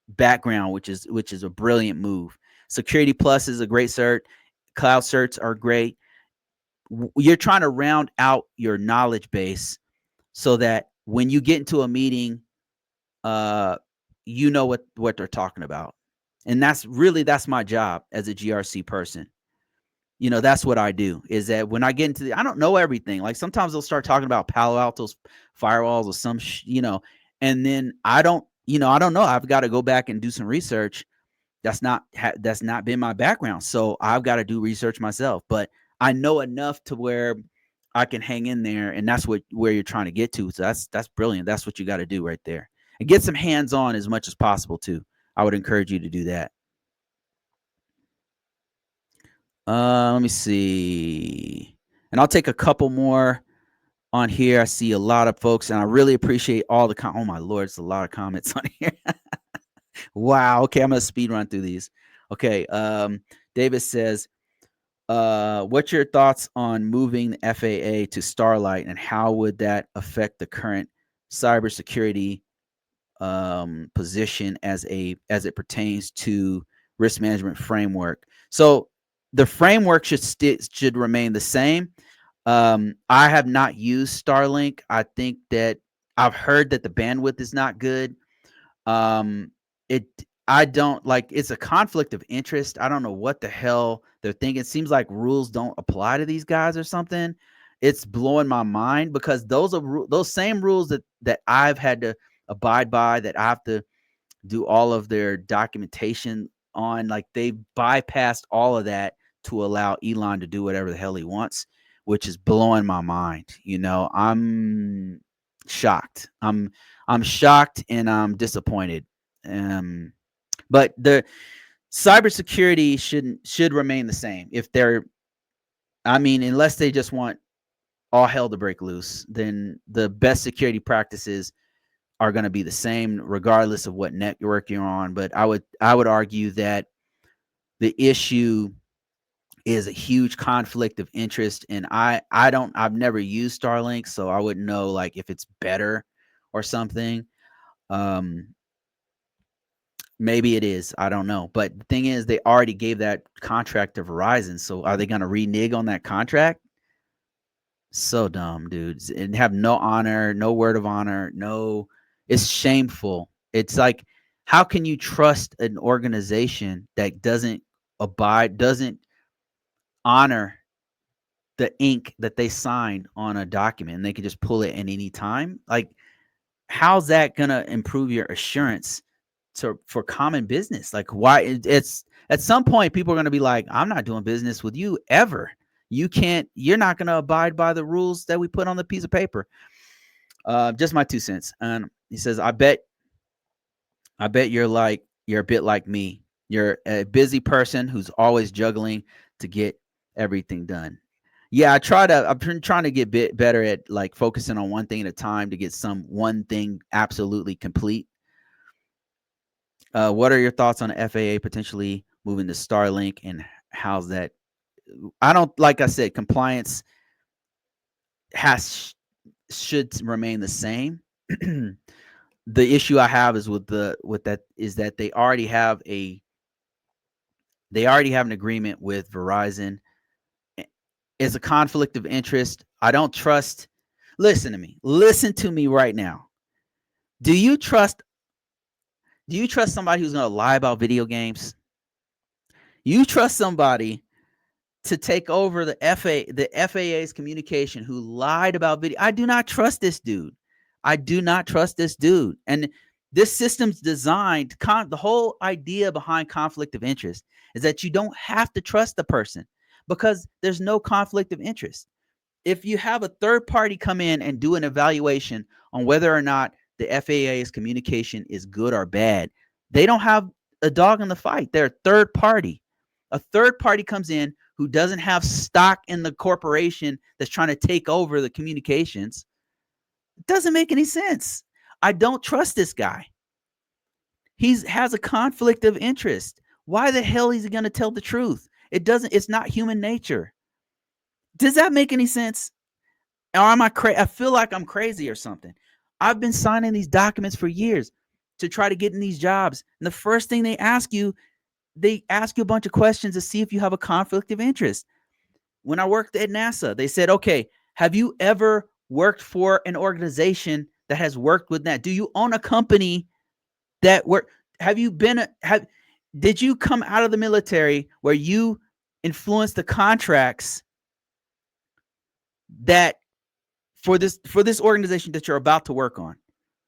Speaker 1: background, which is a brilliant move. Security Plus is a great cert. Cloud certs are great. You're trying to round out your knowledge base so that when you get into a meeting, uh, you know what they're talking about. And that's my job as a GRC person. That's what I do, is that when I get into I don't know everything. Like sometimes they'll start talking about Palo Alto's firewalls or and then I don't know. I've got to go back and do some research. That's not been my background. So I've got to do research myself, but I know enough to where I can hang in there, and that's where you're trying to get to. So that's brilliant. That's what you got to do right there. And get some hands on as much as possible too. I would encourage you to do that. Let me see. And I'll take a couple more on here. I see a lot of folks, and I really appreciate all the oh my lord, it's a lot of comments on here. Wow. Okay, I'm gonna speed run through these. Okay. David says, what's your thoughts on moving the FAA to Starlight, and how would that affect the current cybersecurity position as it pertains to risk management framework? So the framework should remain the same. I have not used Starlink. I think that I've heard that the bandwidth is not good. Um, it I don't like, it's a conflict of interest. I don't know what the hell they're thinking. It seems like rules don't apply to these guys or something. It's blowing my mind because those same rules that I've had to abide by, that I have to do all of their documentation on, like they bypassed all of that to allow Elon to do whatever the hell he wants, which is blowing my mind. I'm shocked. I'm shocked and I'm disappointed. But the cybersecurity should remain the same. If they're, I mean, unless they just want all hell to break loose, then the best security practices are going to be the same regardless of what network you're on. But I would argue that the issue is a huge conflict of interest, and I've never used Starlink, so I wouldn't know like if it's better or something. Um, Maybe it is. I don't know. But the thing is, they already gave that contract to Verizon. So are they going to renege on that contract? So dumb, dudes. And have no honor, no word of honor. No, it's shameful. It's like, how can you trust an organization that doesn't honor the ink that they signed on a document, and they can just pull it at any time? Like, how's that going to improve your assurance for common business? Like, why? It's at some point people are going to be like, I'm not doing business with you ever. You're not going to abide by the rules that we put on the piece of paper. Just my 2 cents. And he says, I bet you're a bit like me. You're a busy person who's always juggling to get everything done. Yeah, I've been trying to get better at like focusing on one thing at a time to get some one thing absolutely complete. What are your thoughts on FAA potentially moving to Starlink, and how's that? I don't, like I said, compliance has should remain the same. the issue I have is with that is that they already have an agreement with Verizon. It's a conflict of interest. I don't trust. Listen to me. Listen to me right now. Do you trust? Do you trust somebody who's going to lie about video games? You trust somebody to take over the FAA's communication who lied about video? I do not trust this dude. I do not trust this dude. And this system's designed, the whole idea behind conflict of interest is that you don't have to trust the person because there's no conflict of interest. If you have a third party come in and do an evaluation on whether or not the FAA's communication is good or bad, they don't have a dog in the fight. They're a third party. A third party comes in who doesn't have stock in the corporation that's trying to take over the communications. It doesn't make any sense. I don't trust this guy. He has a conflict of interest. Why the hell is he going to tell the truth? It's not human nature. Does that make any sense? Or am I crazy? I feel like I'm crazy or something. I've been signing these documents for years to try to get in these jobs. And the first thing they ask you a bunch of questions to see if you have a conflict of interest. When I worked at NASA, they said, okay, have you ever worked for an organization that has worked with that? Do you own a company that did you come out of the military where you influenced the contracts that for this organization that you're about to work on?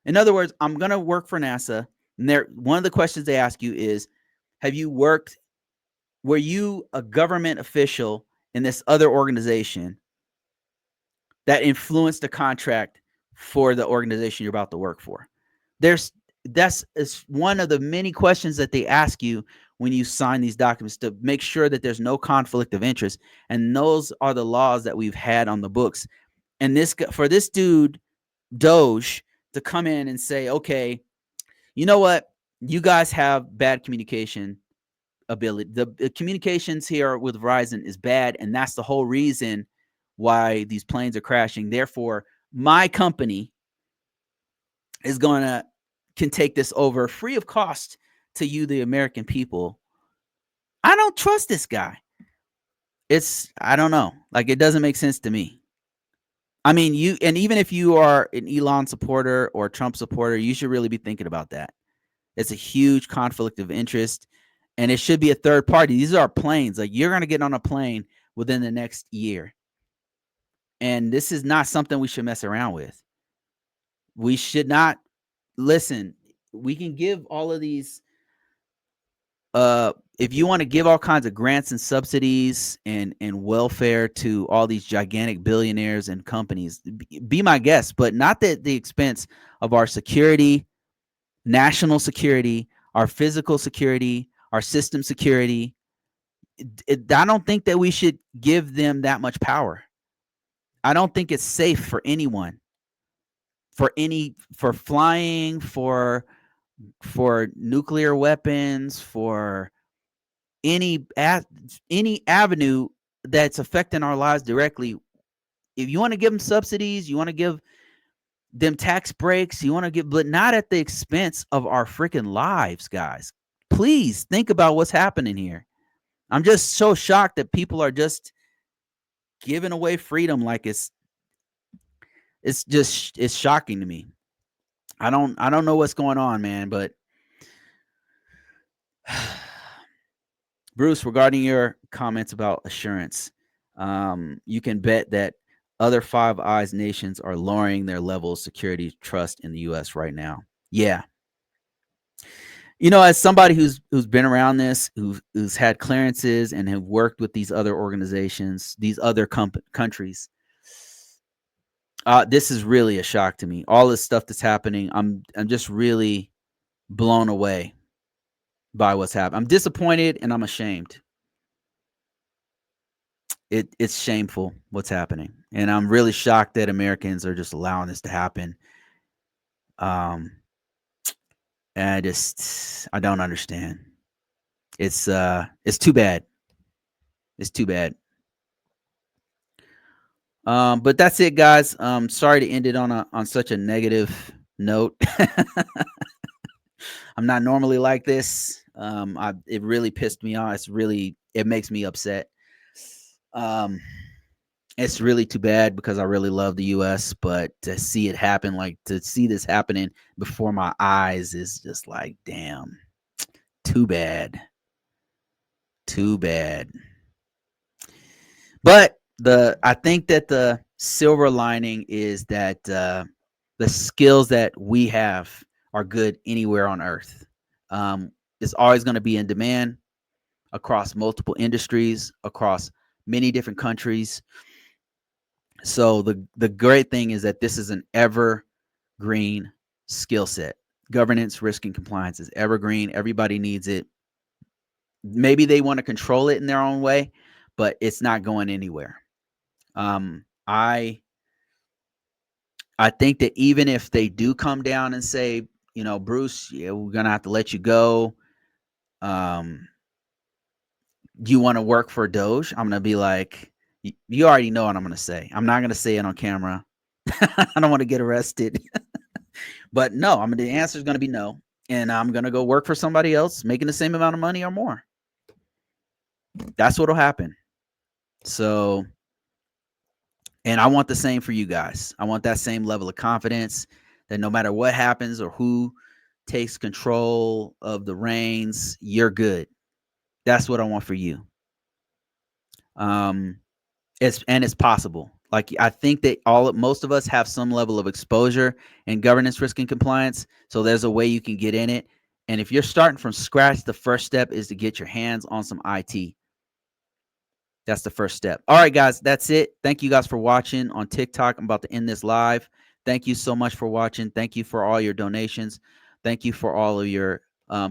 Speaker 1: In other words, I'm going to work for NASA, and one of the questions they ask you is, were you a government official in this other organization that influenced the contract for the organization you're about to work for? That's one of the many questions that they ask you when you sign these documents to make sure that there's no conflict of interest. And those are the laws that we've had on the books. And for this dude, Doge, to come in and say, okay, you know what? You guys have bad communication ability. The communications here with Verizon is bad, and that's the whole reason why these planes are crashing. Therefore, my company can take this over free of cost to you, the American people. I don't trust this guy. I don't know. Like, it doesn't make sense to me. I mean, even if you are an Elon supporter or a Trump supporter, you should really be thinking about that. It's a huge conflict of interest, and it should be a third party. These are planes. Like, you're going to get on a plane within the next year. And this is not something we should mess around with. We should not listen. We can give all of these if you want to give all kinds of grants and subsidies and welfare to all these gigantic billionaires and companies, be my guest, but not at the expense of our security, national security, our physical security, our system security. I don't think that we should give them that much power. I don't think it's safe for anyone, for flying, for nuclear weapons, for any avenue that's affecting our lives directly. If you want to give them subsidies, you want to give them tax breaks, you want to give, but not at the expense of our freaking lives, guys. Please think about what's happening here. I'm just so shocked that people are just giving away freedom like it's shocking to me. I don't know what's going on, man, but Bruce, regarding your comments about assurance, you can bet that other Five Eyes nations are lowering their level of security trust in the U.S. right now. Yeah. As somebody who's been around this, who's had clearances and have worked with these other organizations, these other countries, this is really a shock to me. All this stuff that's happening, I'm just really blown away by what's happening. I'm disappointed and I'm ashamed. It's shameful what's happening, and I'm really shocked that Americans are just allowing this to happen. And I don't understand. It's too bad. It's too bad. But that's it, guys. Sorry to end it on such a negative note. I'm not normally like this. It really pissed me off. It makes me upset. Um, it's really too bad because I really love the U.S., but to see it happen, like to see this happening before my eyes, is just like, damn, too bad, too bad. But I think that the silver lining is that the skills that we have are good anywhere on earth. It's always going to be in demand across multiple industries, across many different countries. So the great thing is that this is an evergreen skill set. Governance, risk, and compliance is evergreen. Everybody needs it. Maybe they want to control it in their own way, but it's not going anywhere. I think that even if they do come down and say, Bruce, yeah, we're gonna have to let you go. Um, you want to work for Doge? I'm gonna be like, you already know what I'm gonna say. I'm not gonna say it on camera. I don't want to get arrested. But no, the answer is gonna be no, and I'm gonna go work for somebody else making the same amount of money or more. That's what'll happen. So, and I want the same for you guys. I want that same level of confidence that no matter what happens or who takes control of the reins, you're good. That's what I want for you. Um, it's possible. Like I think that most of us have some level of exposure in governance, risk, and compliance. So there's a way you can get in it. And if you're starting from scratch, the first step is to get your hands on some IT. That's the first step. All right, guys, that's it. Thank you guys for watching on TikTok. I'm about to end this live. Thank you so much for watching. Thank you for all your donations. Thank you for all of your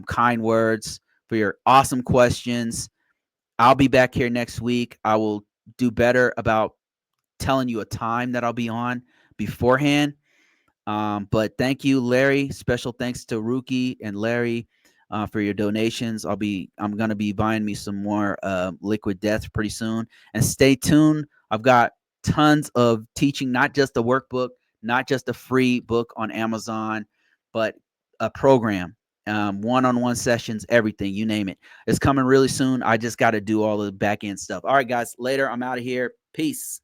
Speaker 1: kind words, for your awesome questions. I'll be back here next week. I will do better about telling you a time that I'll be on beforehand. But thank you, Larry. Special thanks to Rookie and Larry for your donations. I'm gonna be buying me some more Liquid Death pretty soon. And stay tuned. I've got tons of teaching, not just a workbook, not just a free book on Amazon, but a program, one-on-one sessions, everything, you name it. It's coming really soon. I just got to do all the back end stuff. All right, guys. Later. I'm out of here. Peace.